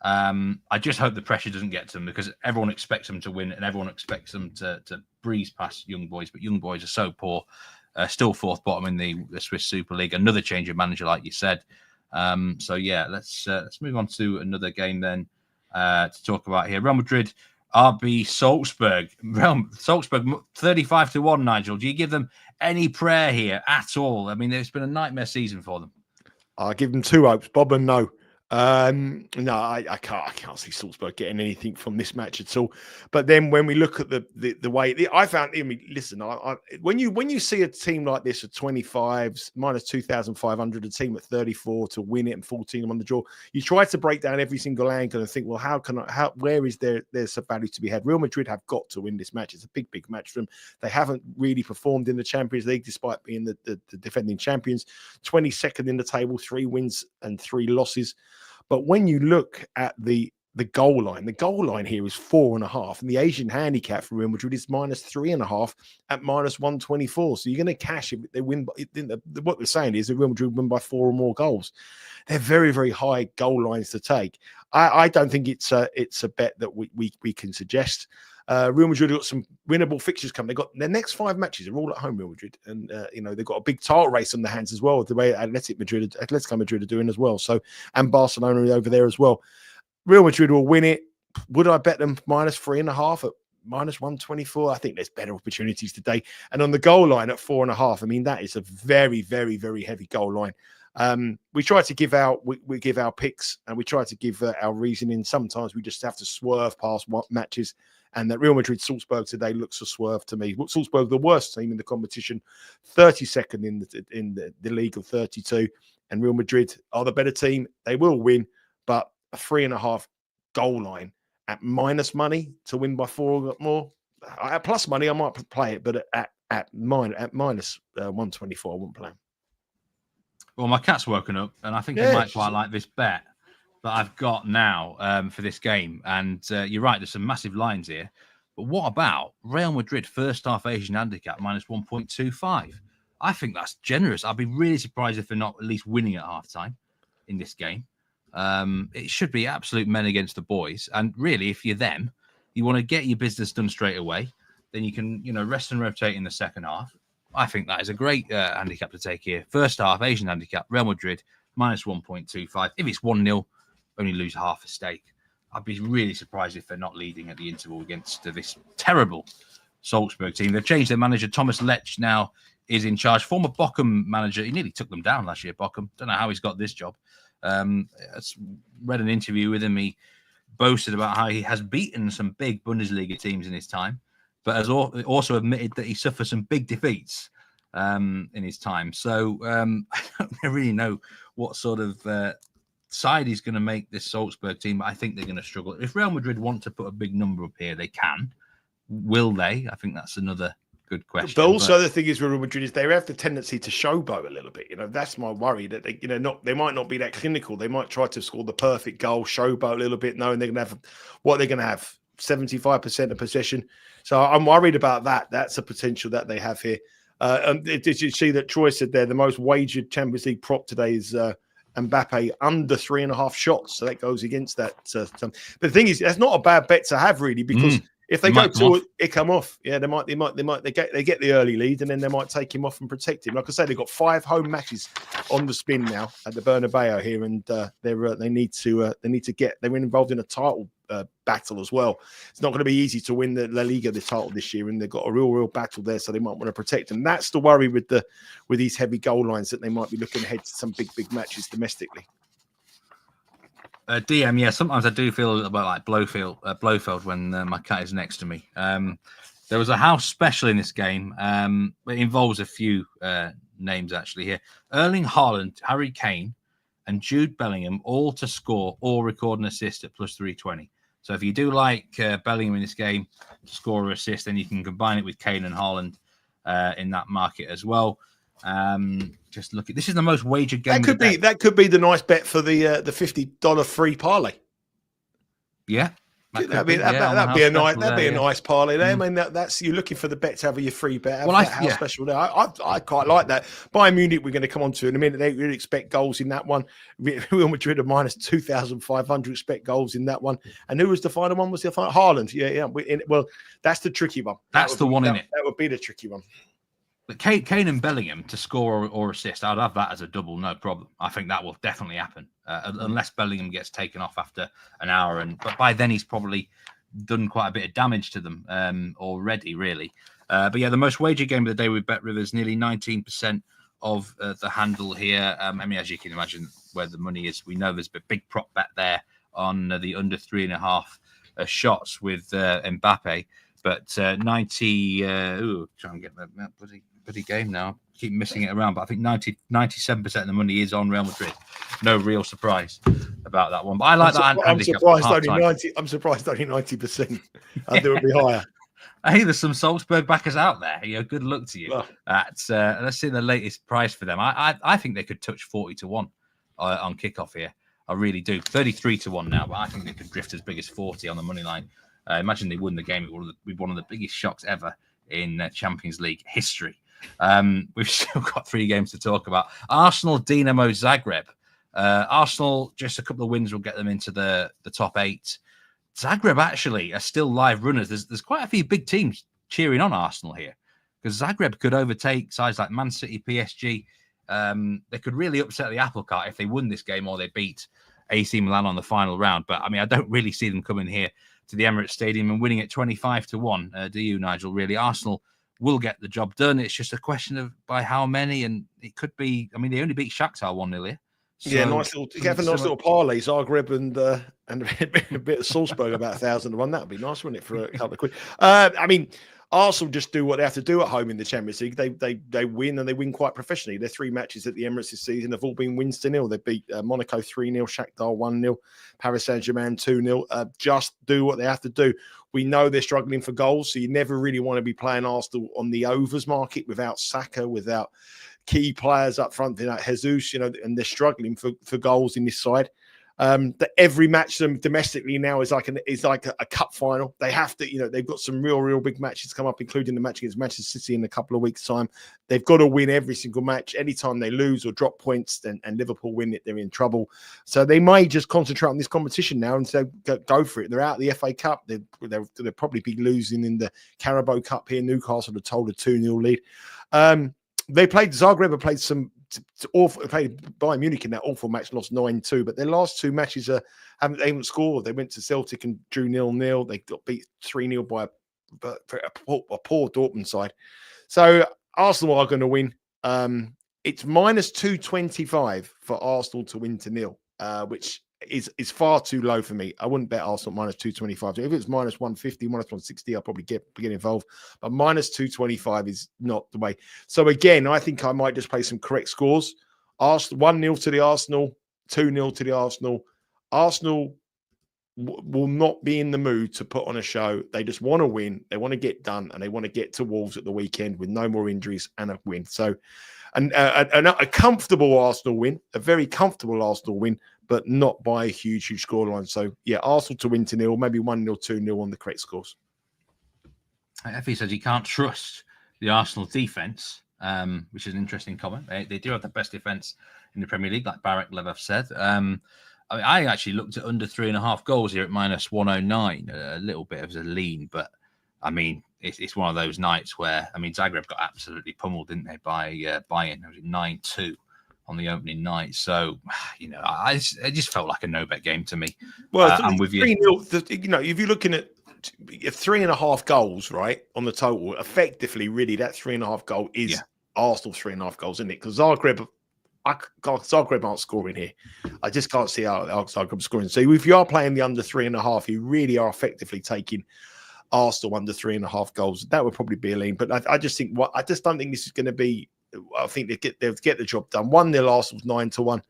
I just hope the pressure doesn't get to them because everyone expects them to win and everyone expects them to breeze past Young Boys, but Young Boys are so poor, still 4th bottom in the Swiss Super League. Another change of manager, like you said. So yeah, let's move on to another game then to talk about here. Real Madrid, RB Salzburg. Salzburg 35-1. Nigel, do you give them any prayer here at all? I mean, it's been a nightmare season for them. I'll give them 2 hopes, Bob and no. No, I can't see Salzburg getting anything from this match at all. But then when we look at the way I found, listen, when you see a team like this at 25s minus 2,500, a team at 34 to win it and 14 on the draw, you try to break down every single angle and think, well, where is there's a value to be had? Real Madrid have got to win this match. It's a big match for them. They haven't really performed in the Champions League despite being the defending champions. 22nd in the table, 3 wins and 3 losses. But when you look at the goal line here is 4.5, and the Asian handicap for Real Madrid is minus 3.5 at minus 124. So you're going to cash if they win. What they're saying is that Real Madrid win by 4 or more goals. They're very, very high goal lines to take. I don't think it's a bet that we can suggest. Real Madrid have got some winnable fixtures coming. They've got their next 5 matches are all at home, Real Madrid. And, they've got a big title race on their hands as well, the way Atletico Madrid are doing as well. So, and Barcelona are over there as well. Real Madrid will win it. Would I bet them minus 3.5 at minus 124? I think there's better opportunities today. And on the goal line at 4.5, that is a very, very, very heavy goal line. We try to give we give our picks and we try to give our reasoning. Sometimes we just have to swerve past matches. And that Real Madrid Salzburg today looks a swerve to me. Salzburg, the worst team in the competition, 32nd in the league of 32. And Real Madrid are the better team. They will win, but a 3.5 goal line at minus money to win by 4 or more. At plus money, I might play it, but at minus 124, I wouldn't play. Well, my cat's woken up, and I think he might quite like this bet that I've got now for this game. And you're right, there's some massive lines here. But what about Real Madrid first half Asian handicap minus 1.25? I think that's generous. I'd be really surprised if they're not at least winning at halftime in this game. It should be absolute men against the boys. And really, if you're them, you want to get your business done straight away. Then you can, rest and rotate in the second half. I think that is a great handicap to take here. First half Asian handicap, Real Madrid minus 1.25. If it's 1-0, only lose half a stake. I'd be really surprised if they're not leading at the interval against this terrible Salzburg team. They've changed their manager. Thomas Lech now is in charge. Former Bochum manager. He nearly took them down last year, Bochum. Don't know how he's got this job. I read an interview with him. He boasted about how he has beaten some big Bundesliga teams in his time, but has also admitted that he suffered some big defeats in his time. So I don't really know what sort of side he's going to make this Salzburg team. I think they're going to struggle. If Real Madrid want to put a big number up here, they can. Will they? I think that's another good question. But also the thing is with Real Madrid is they have the tendency to showboat a little bit. That's my worry that they might not be that clinical. They might try to score the perfect goal, showboat a little bit, knowing they're going to have 75% of possession. So I'm worried about that. That's a potential that they have here. Did you see that Troy said there the most wagered Champions League prop today is Mbappe under 3.5 shots? So that goes against that. But the thing is, that's not a bad bet to have really, because if they go to it, come off. Yeah, they get the early lead, and then they might take him off and protect him. Like I say, they've got 5 home matches on the spin now at the Bernabeu here, and they need to get. They're involved in a title battle as well. It's not going to be easy to win the La Liga, the title this year, and they've got a real battle there. So they might want to protect them. That's the worry with these heavy goal lines, that they might be looking ahead to some big matches domestically. DM, yeah, sometimes I do feel a little bit like Blofeld when my cat is next to me. There was a house special in this game. It involves a few names actually here. Erling Haaland, Harry Kane, and Jude Bellingham all to score or record an assist at plus 320. So if you do like Bellingham in this game to score or assist, then you can combine it with Kane and Haaland in that market as well. Just look at this is the most wagered game. That could be the nice bet for the $50 free parlay. Yeah, that'd be a nice parlay there. I mean, that's you're looking for the bet to have your free bet. How special there. I quite like that. Bayern Munich, we're going to come on to in a minute. They really expect goals in that one. Real Madrid are minus 2,500 expect goals in that one. And who was the final one? Was the final? Haaland. Yeah. Well, that's the tricky one. That's the one in it. That would be the tricky one. But Kane and Bellingham to score or assist, I'd have that as a double, no problem. I think that will definitely happen, unless Bellingham gets taken off after an hour. But by then he's probably done quite a bit of damage to them already, really. But yeah, the most wagered game of the day with Bet Rivers, nearly 19% of the handle here. I mean, as you can imagine, where the money is, we know there's a big prop bet there on the under 3.5 shots with Mbappe. But 90, try and get that bloody game now. Keep missing it around, but I think 97% of the money is on Real Madrid. No real surprise about that one. But I like that. I'm surprised only 90. I'm surprised only 90%. I think it would be higher. Hey, there's some Salzburg backers out there. Good luck to you. Let's see the latest price for them. I think they could touch 40-1 on kickoff here. I really do. 33-1 now, but I think they could drift as big as 40 on the money line. Imagine they won the game. It would be one of the biggest shocks ever in Champions League history. We've still got 3 games to talk about. Arsenal, Dinamo, Zagreb. Arsenal, just a couple of wins will get them into the top 8. Zagreb actually are still live runners. There's quite a few big teams cheering on Arsenal here, because Zagreb could overtake sides like Man City, PSG. They could really upset the apple cart if they won this game or they beat AC Milan on the final round. But I mean, I don't really see them coming here to the Emirates Stadium and winning it 25-1. Do you, Nigel? Really, Arsenal will get the job done. It's just a question of by how many, and it could be. I mean, they only beat Shakhtar 1-0 here. So, yeah, nice little. You have a nice little parlay, Zagreb and a bit of Salzburg about 1,000-1. That would be nice, wouldn't it, for a couple of quid? I mean, Arsenal just do what they have to do at home in the Champions League. They win, and they win quite professionally. Their 3 matches at the Emirates this season have all been wins to 0. They beat Monaco 3-0, Shakhtar 1-0, Paris Saint-Germain 2-0. Just do what they have to do. We know they're struggling for goals, so you never really want to be playing Arsenal on the overs market without Saka, without key players up front, like Jesus, and they're struggling for goals in this side. That every match them domestically now is like a cup final. They have to, they've got some real big matches come up, including the match against Manchester City in a couple of weeks' time. They've got to win every single match. Anytime they lose or drop points, and Liverpool win it, they're in trouble. So they may just concentrate on this competition now and say, go for it. They're out of the FA Cup. They'll probably be losing in the Carabao Cup here. Newcastle have told a 2-0 lead. They played Zagreb, played some awful. Played Bayern Munich in that awful match, lost 9-2. But their last 2 matches they haven't scored. They went to Celtic and drew 0-0. They got beat 3-0 by a poor Dortmund side. So Arsenal are going to win. It's minus 225 for Arsenal to win to 0, which is far too low for me. I wouldn't bet Arsenal minus 225. If it's minus 150, minus 160, I'll probably get involved. But minus 225 is not the way. So again, I think I might just play some correct scores. 1-0 to the Arsenal, 2-0 to the Arsenal. Arsenal will not be in the mood to put on a show. They just want to win. They want to get done, and they want to get to Wolves at the weekend with no more injuries and a win. So, a comfortable Arsenal win, a very comfortable Arsenal win, but not by a huge scoreline. So, yeah, Arsenal to win 2-0, maybe 1-0, 2-0 on the correct scores. Effie says he can't trust the Arsenal defence, which is an interesting comment. They do have the best defence in the Premier League, like Barak Lev said. I actually looked at under 3.5 goals here at minus 109, a little bit of a lean, but I mean, it's one of those nights where, I mean, Zagreb got absolutely pummeled, didn't they, by Bayern? It was 9-2 on the opening night. So, you know, it just felt like a no-bet game to me. Well, I'm with you. 3-0, you know, if you're looking at 3.5 goals, right, on the total, effectively, really, that 3.5 goal is Arsenal's 3.5 goals, isn't it? Because Zagreb aren't scoring here. I just can't see how Zagreb scoring. So if you are playing the under 3.5, you really are effectively taking Arsenal under 3.5 goals. That would probably be a lean. But I just think I just don't think this is going to be. I think they'll get the job done. 1-0 Arsenal's 9-1,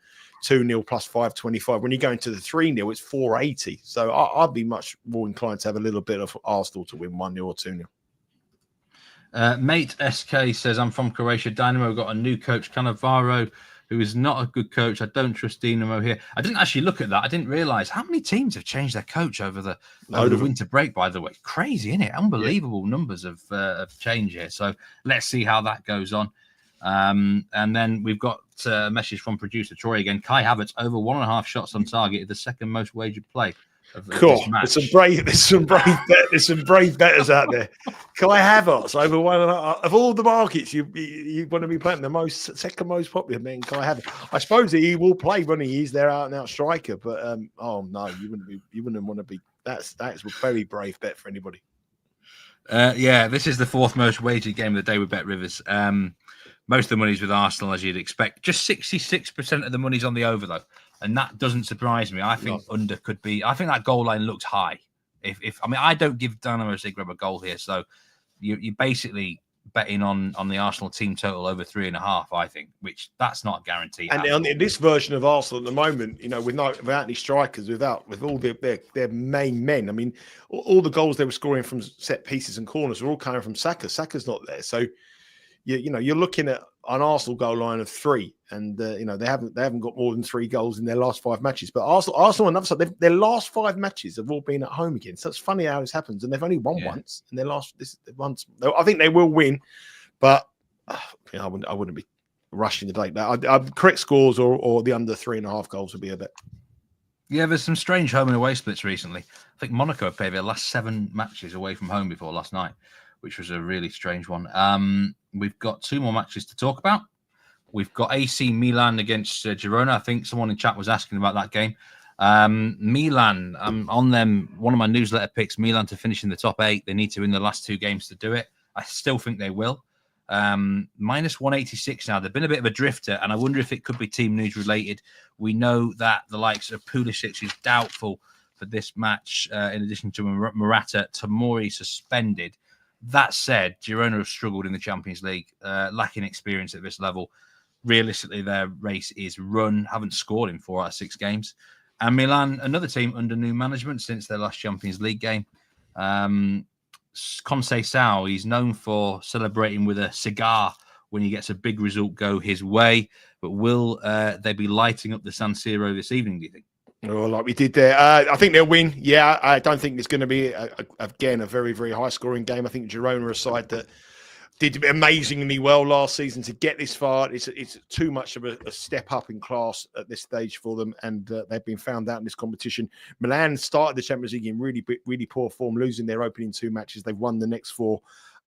2-0 plus 525. When you go into the 3-0, it's 480. So I'd be much more inclined to have a little bit of Arsenal to win 1-0 or 2-0. Mate SK says, I'm from Croatia. Dinamo got a new coach, Cannavaro, who is not a good coach. I don't trust Dinamo here. I didn't actually look at that. I didn't realise how many teams have changed their coach over the winter break, by the way. Crazy, isn't it? Unbelievable numbers of change here. So let's see how that goes on. And then we've got a message from producer Troy again. Kai Havertz over 1.5 shots on target, the second most wagered play. Cool. There's some brave bettors out there. Kai Havertz over 1.5 of all the markets you want to be playing, the second most popular man, Kai Havertz. I suppose he will play when he's their out and out striker, but oh no, you wouldn't want to be. That's a very brave bet for anybody. This is the fourth most wagered game of the day with Bet Rivers. Most of the money's with Arsenal, as you'd expect. Just 66% of the money's on the over, though. And that doesn't surprise me. I think under could be. I think that goal line looks high. I don't give Dinamo Zagreb a goal here, so you're basically betting on the Arsenal team total over 3.5. I think, which that's not a guarantee. And on this version of Arsenal at the moment, you know, without any strikers, with all their main men. I mean, all the goals they were scoring from set pieces and corners are all coming from Saka. Saka's not there, so you're looking at an Arsenal goal line of 3, and they haven't got more than 3 goals in their last 5 matches. But Arsenal on the other side, their last 5 matches have all been at home again. So it's funny how this happens, and they've only won once in their last once. I think they will win, but I wouldn't be rushing to take that. Correct scores or the under 3.5 goals would be a bet. Yeah, there's some strange home and away splits recently. I think Monaco have played their last 7 matches away from home before last night, which was a really strange one. We've got 2 more matches to talk about. We've got AC Milan against Girona. I think someone in chat was asking about that game. Milan, I'm on them. One of my newsletter picks, Milan to finish in the top 8. They need to win the last 2 games to do it. I still think they will. Minus 186 now. They've been a bit of a drifter, and I wonder if it could be team news related. We know that the likes of Pulisic is doubtful for this match, in addition to Morata. Tomori suspended. That said, Girona have struggled in the Champions League, lacking experience at this level. Realistically, their race is run, haven't scored in 4 out of 6 games. And Milan, another team under new management since their last Champions League game. Conceição, he's known for celebrating with a cigar when he gets a big result go his way. But will they be lighting up the San Siro this evening, do you think? Oh, like we did there. I think they'll win. Yeah, I don't think it's going to be, again, a very, very high-scoring game. I think Girona are a side that did amazingly well last season to get this far. It's too much of a step up in class at this stage for them, and they've been found out in this competition. Milan started the Champions League in really, really poor form, losing their opening 2 matches. They've won the next 4.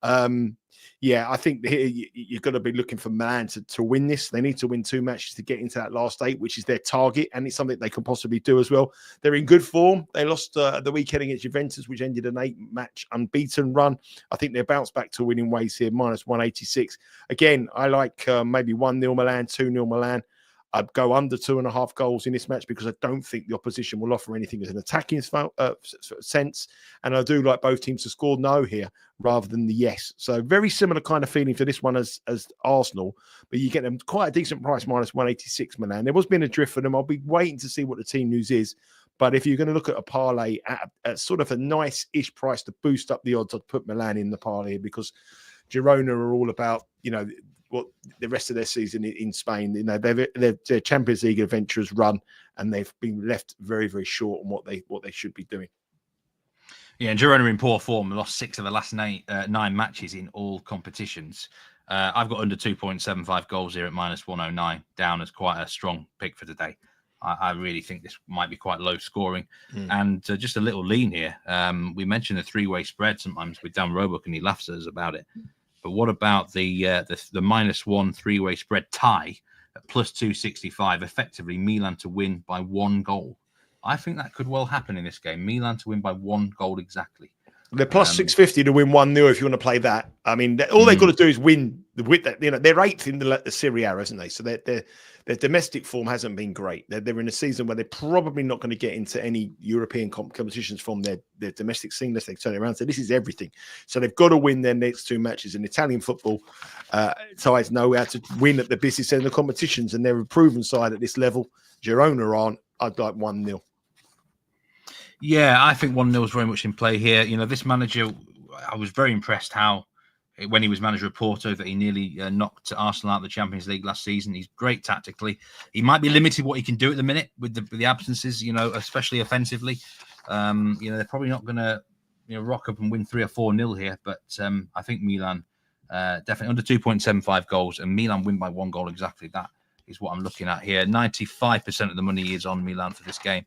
I think here you've got to be looking for Milan to win this. They need to win 2 matches to get into that last 8, which is their target, and it's something they can possibly do as well. They're in good form. They lost the weekend against Juventus, which ended an 8-match unbeaten run. I think they'll bounce back to winning ways here, minus 186. Again, I like maybe 1-0 Milan, 2-0 Milan. I'd go under 2.5 goals in this match because I don't think the opposition will offer anything as an attacking sense. And I do like both teams to score no here rather than the yes. So very similar kind of feeling for this one as Arsenal, but you get them quite a decent price, minus 186 Milan. There was been a drift for them. I'll be waiting to see what the team news is, But if you're going to look at a parlay at sort of a nice-ish price to boost up the odds, I'd put Milan in the parlay because Girona are all about, what the rest of their season in Spain. Their Champions League adventurous run, and they've been left very, very short on what they should be doing. Yeah, and Girona in poor form. They lost 6 of the last 9 matches in all competitions. I've got under 2.75 goals here at -109, down as quite a strong pick for today. I really think this might be quite low scoring. And just a little lean here. We mentioned the 3-way spread sometimes with Dan Roebuck, and he laughs at us about it. But what about the -1 3-way spread tie at +265? Effectively, Milan to win by 1 goal. I think that could well happen in this game. Milan to win by 1 goal exactly. They're +650 to win 1-0 if you want to play that. I mean, all they've got to do is win. With that, they're 8th in the Serie A, isn't they? So their domestic form hasn't been great. They're in a season where they're probably not going to get into any European competitions from their domestic scene unless they turn it around. So this is everything. So they've got to win their next 2 matches. In Italian football, sides know how to win at the business end of the competitions, and they're a proven side at this level. Girona aren't. I'd like 1-0. Yeah, I think 1-0 is very much in play here. This manager, I was very impressed how, when he was manager of Porto, that he nearly knocked Arsenal out of the Champions League last season. He's great tactically. He might be limited what he can do at the minute with the absences, especially offensively. They're probably not going to rock up and win 3 or 4-0 here, but I think Milan definitely under 2.75 goals, and Milan win by 1 goal exactly. That is what I'm looking at here. 95% of the money is on Milan for this game.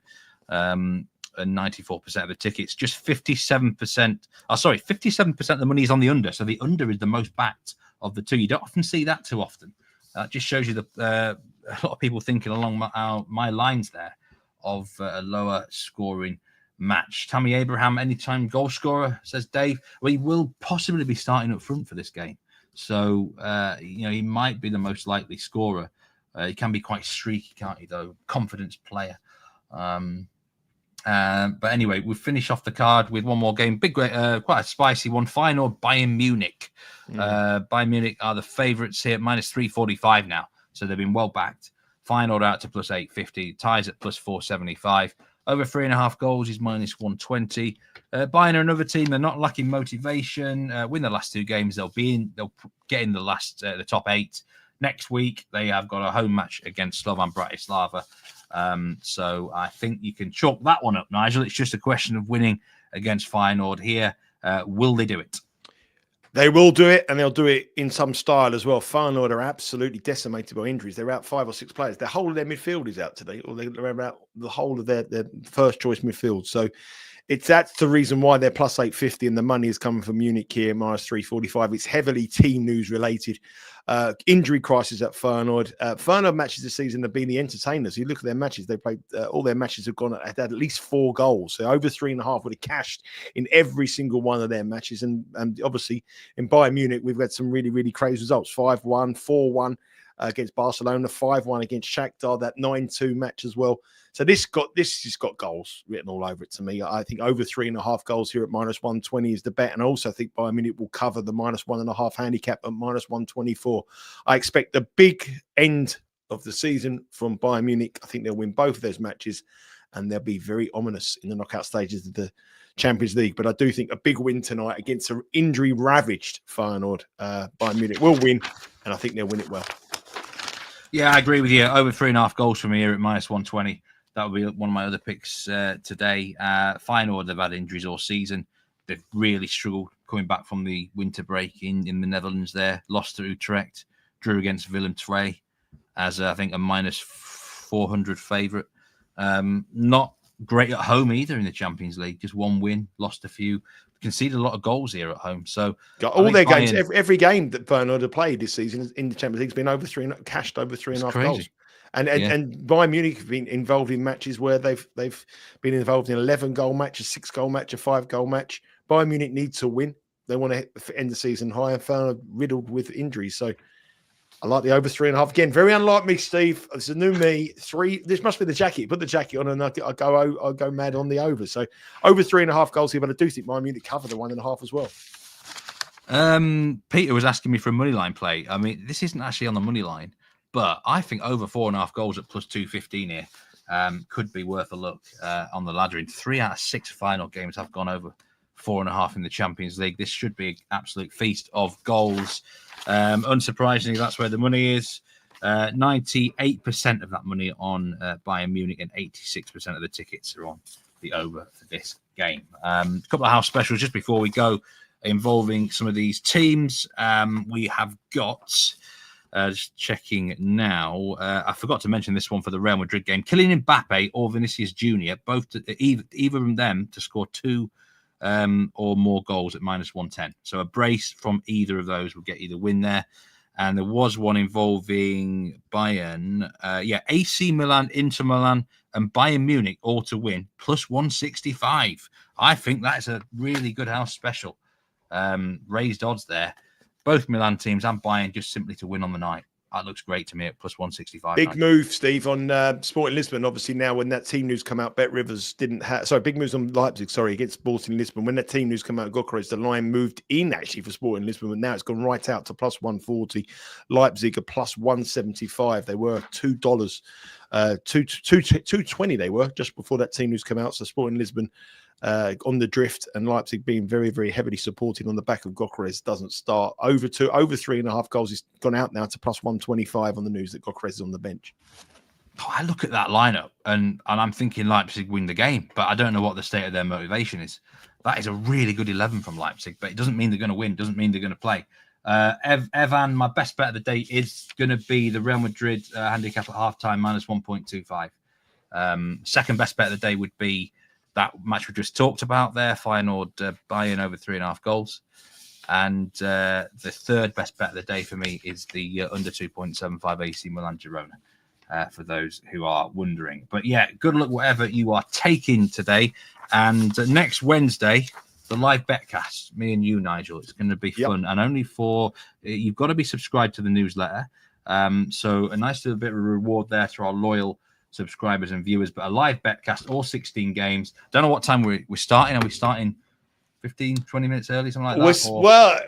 And 94% of the tickets, just 57%. 57% of the money is on the under. So the under is the most backed of the two. You don't often see that too often. That just shows you a lot of people thinking along my lines there of a lower scoring match. Tammy Abraham, anytime goal scorer, says Dave. Well, he will possibly be starting up front for this game. So, he might be the most likely scorer. He can be quite streaky, can't he, though? Confidence player. But anyway, we finish off the card with one more game. Quite a spicy one. Feyenoord, Bayern Munich. Bayern Munich are the favourites here at -345 now. So they've been well backed. Feyenoord out to +850. Ties at +475. Over 3.5 goals is -120. Bayern are another team. They're not lacking motivation. Win the last 2 games. They'll get in the top 8. Next week, they have got a home match against Slovan Bratislava. So I think you can chalk that one up, Nigel. It's just a question of winning against Feyenoord here. Will they do it? They will do it, and they'll do it in some style as well. Feyenoord are absolutely decimated by injuries. They're out 5 or 6 players. The whole of their midfield is out today, or they're out the whole of their first choice midfield. So that's the reason why they're +850, and the money is coming from Munich here, -345. It's heavily team news related. Injury crisis at Feyenoord. Feyenoord matches this season have been the entertainers. You look at their matches, they played, all their matches have had at least 4 goals. So over 3.5 would have cashed in every single one of their matches. And obviously in Bayern Munich, we've had some really, really crazy results. 5-1, 4-1 against Barcelona, 5-1 against Shakhtar, that 9-2 match as well. So this has got goals written all over it to me. I think over 3.5 goals here at -120 is the bet. And I also think Bayern Munich will cover the -1.5 handicap at -124. I expect the big end of the season from Bayern Munich. I think they'll win both of those matches, and they'll be very ominous in the knockout stages of the Champions League. But I do think a big win tonight against an injury-ravaged Feyenoord. Bayern Munich will win, and I think they'll win it well. Yeah, I agree with you. Over 3.5 goals from here at -120. That would be one of my other picks today. Feyenoord have had injuries all season. They've really struggled coming back from the winter break in the Netherlands there. Lost to Utrecht, drew against Willem II as I think a -400 favourite. Not great at home either in the Champions League. Just 1 win, lost a few. Conceded a lot of goals here at home. So all their games, every game that Feyenoord have played this season in the Champions League has been cashed over 3.5 goals. And Bayern Munich have been involved in matches where they've been involved in 11-goal match, a 6-goal match, a 5-goal match. Bayern Munich needs to win. They want to end the season high, and Feyenoord riddled with injuries. So I like the over 3.5. Again, very unlike me, Steve. It's a new me. 3. This must be the jacket. Put the jacket on, and I'll go mad on the over. So over 3.5 goals here, but I do think Bayern Munich cover the 1.5 as well. Peter was asking me for a money line play. I mean, this isn't actually on the money line, but I think over 4.5 goals at +215 here could be worth a look on the ladder. In 3 out of 6 final games have gone over 4.5 in the Champions League. This should be an absolute feast of goals. Unsurprisingly, that's where the money is. 98% of that money on Bayern Munich, and 86% of the tickets are on the over for this game. A couple of house specials just before we go, involving some of these teams. We have got, just checking now, I forgot to mention this one for the Real Madrid game. Kylian Mbappe or Vinicius Jr., both either of them to score 2 or more goals at -110. So a brace from either of those will get you the win there. And there was one involving Bayern. AC Milan, Inter Milan, and Bayern Munich all to win, +165. I think that's a really good house special. Raised odds there. Both Milan teams and Bayern just simply to win on the night. That looks great to me at +165. Big move, Steve, on Sporting Lisbon. Obviously, now when that team news come out, Bet Rivers didn't have. Sorry, big moves on Leipzig. Sorry, against Sporting Lisbon. When that team news come out, Gokares, the line moved in actually for Sporting Lisbon, but now it's gone right out to +140. Leipzig are +175. They were $2, $2.20. They were just before that team news come out. So Sporting Lisbon on the drift, and Leipzig being very, very heavily supported on the back of Gokares doesn't start. Over 3.5 goals. He's gone out now to +125 on the news that Gokares is on the bench. I look at that lineup and I'm thinking Leipzig win the game, but I don't know what the state of their motivation is. That is a really good 11 from Leipzig, but it doesn't mean they're going to win. Doesn't mean they're going to play. Evan, my best bet of the day is going to be the Real Madrid handicap at halftime -1.25. Second best bet of the day would be that match we just talked about there, Feyenoord Bayern over 3.5 goals. And the third best bet of the day for me is the under 2.75 AC Milan Girona, for those who are wondering. But yeah, good luck whatever you are taking today. And next Wednesday, the live betcast, me and you, Nigel, it's going to be fun. And only for, you've got to be subscribed to the newsletter. So a nice little bit of a reward there to our loyal subscribers and viewers, but a live betcast, all 16 games. Don't know what time we're starting. Are we starting 15, 20 minutes early, something like that? Well,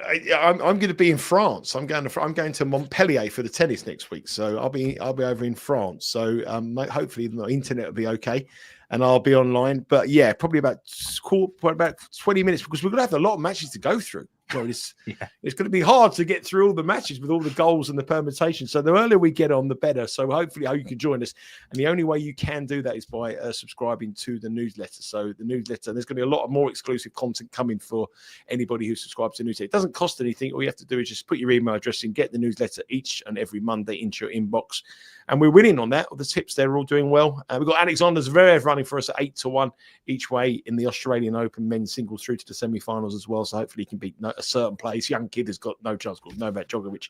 I'm going to be in France. I'm going to Montpellier for the tennis next week, so I'll be over in France. So hopefully the internet will be okay, and I'll be online. But yeah, probably about 20 minutes, because we're going to have a lot of matches to go through. So it's going to be hard to get through all the matches with all the goals and the permutations. So the earlier we get on, the better. So hopefully you can join us. And the only way you can do that is by subscribing to the newsletter. So the newsletter, there's going to be a lot of more exclusive content coming for anybody who subscribes to the newsletter. It doesn't cost anything. All you have to do is just put your email address in, get the newsletter each and every Monday into your inbox. And we're winning on that. All the tips there are all doing well. We've got Alexander Zverev running for us at 8-1 each way in the Australian Open men's singles through to the semi-finals as well. So hopefully he can beat a certain place. Young kid has got no chance called Novak Djokovic.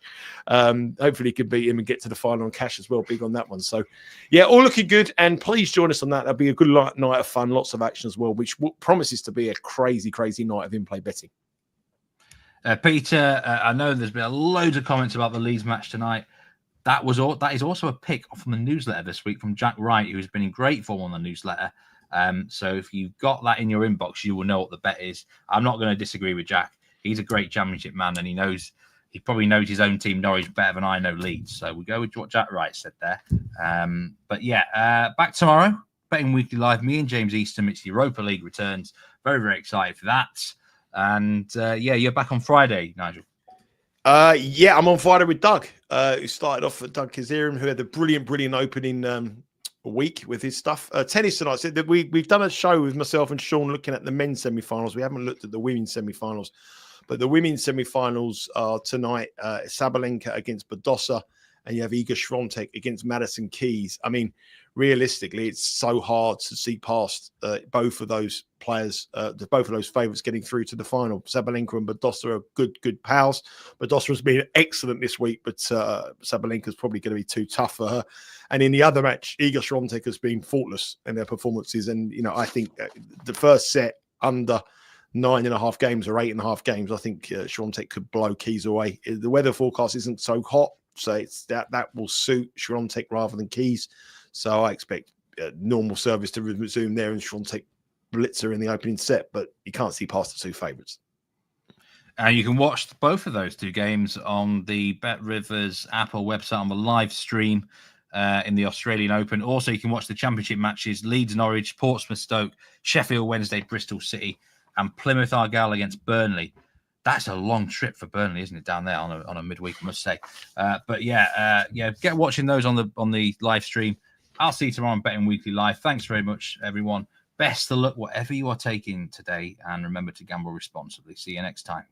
Hopefully he can beat him and get to the final on cash as well. Big on that one. So yeah, all looking good. And please join us on that. That'll be a good night of fun. Lots of action as well, which promises to be a crazy, crazy night of in-play betting. Peter, I know there's been loads of comments about the Leeds match tonight. That is also a pick from the newsletter this week from Jack Wright, who's been in great form on the newsletter. So if you've got that in your inbox, you will know what the bet is. I'm not going to disagree with Jack. He's a great championship man, and he probably knows his own team Norwich better than I know Leeds. So we go with what Jack Wright said there. But yeah, back tomorrow, Betting Weekly Live. Me and James Eastham. It's Europa League returns. Very, very excited for that. And you're back on Friday, Nigel. I'm on Friday with Doug, who started off at Doug Kazarian, who had the brilliant opening week with his stuff. Tennis tonight. So we've done a show with myself and Sean looking at the men's semi-finals. We haven't looked at the women's semi-finals, but the women's semi-finals are tonight. Sabalenka against Badosa, and you have Iga Swiatek against Madison Keys. I mean, realistically, it's so hard to see past both of those players, both of those favourites getting through to the final. Sabalenka and Badosa are good pals. Badosa has been excellent this week, but Sabalenka is probably going to be too tough for her. And in the other match, Iga Swiatek has been faultless in their performances. And, I think the first set under 9.5 games or 8.5 games, I think Swiatek could blow Keys away. The weather forecast isn't so hot, so it's that will suit Swiatek rather than Keys. So I expect normal service to resume there and Swiatek blitzer in the opening set, but you can't see past the two favourites. And you can watch both of those two games on the Bet Rivers Apple website on the live stream. in the Australian Open. Also, you can watch the championship matches: Leeds, Norwich, Portsmouth, Stoke, Sheffield Wednesday, Bristol City, and Plymouth Argyle against Burnley. That's a long trip for Burnley, isn't it, down there on a midweek, I must say. But get watching those on the live stream. I'll see you tomorrow on Betting Weekly Live. Thanks very much, everyone. Best of luck, whatever you are taking today, and remember to gamble responsibly. See you next time.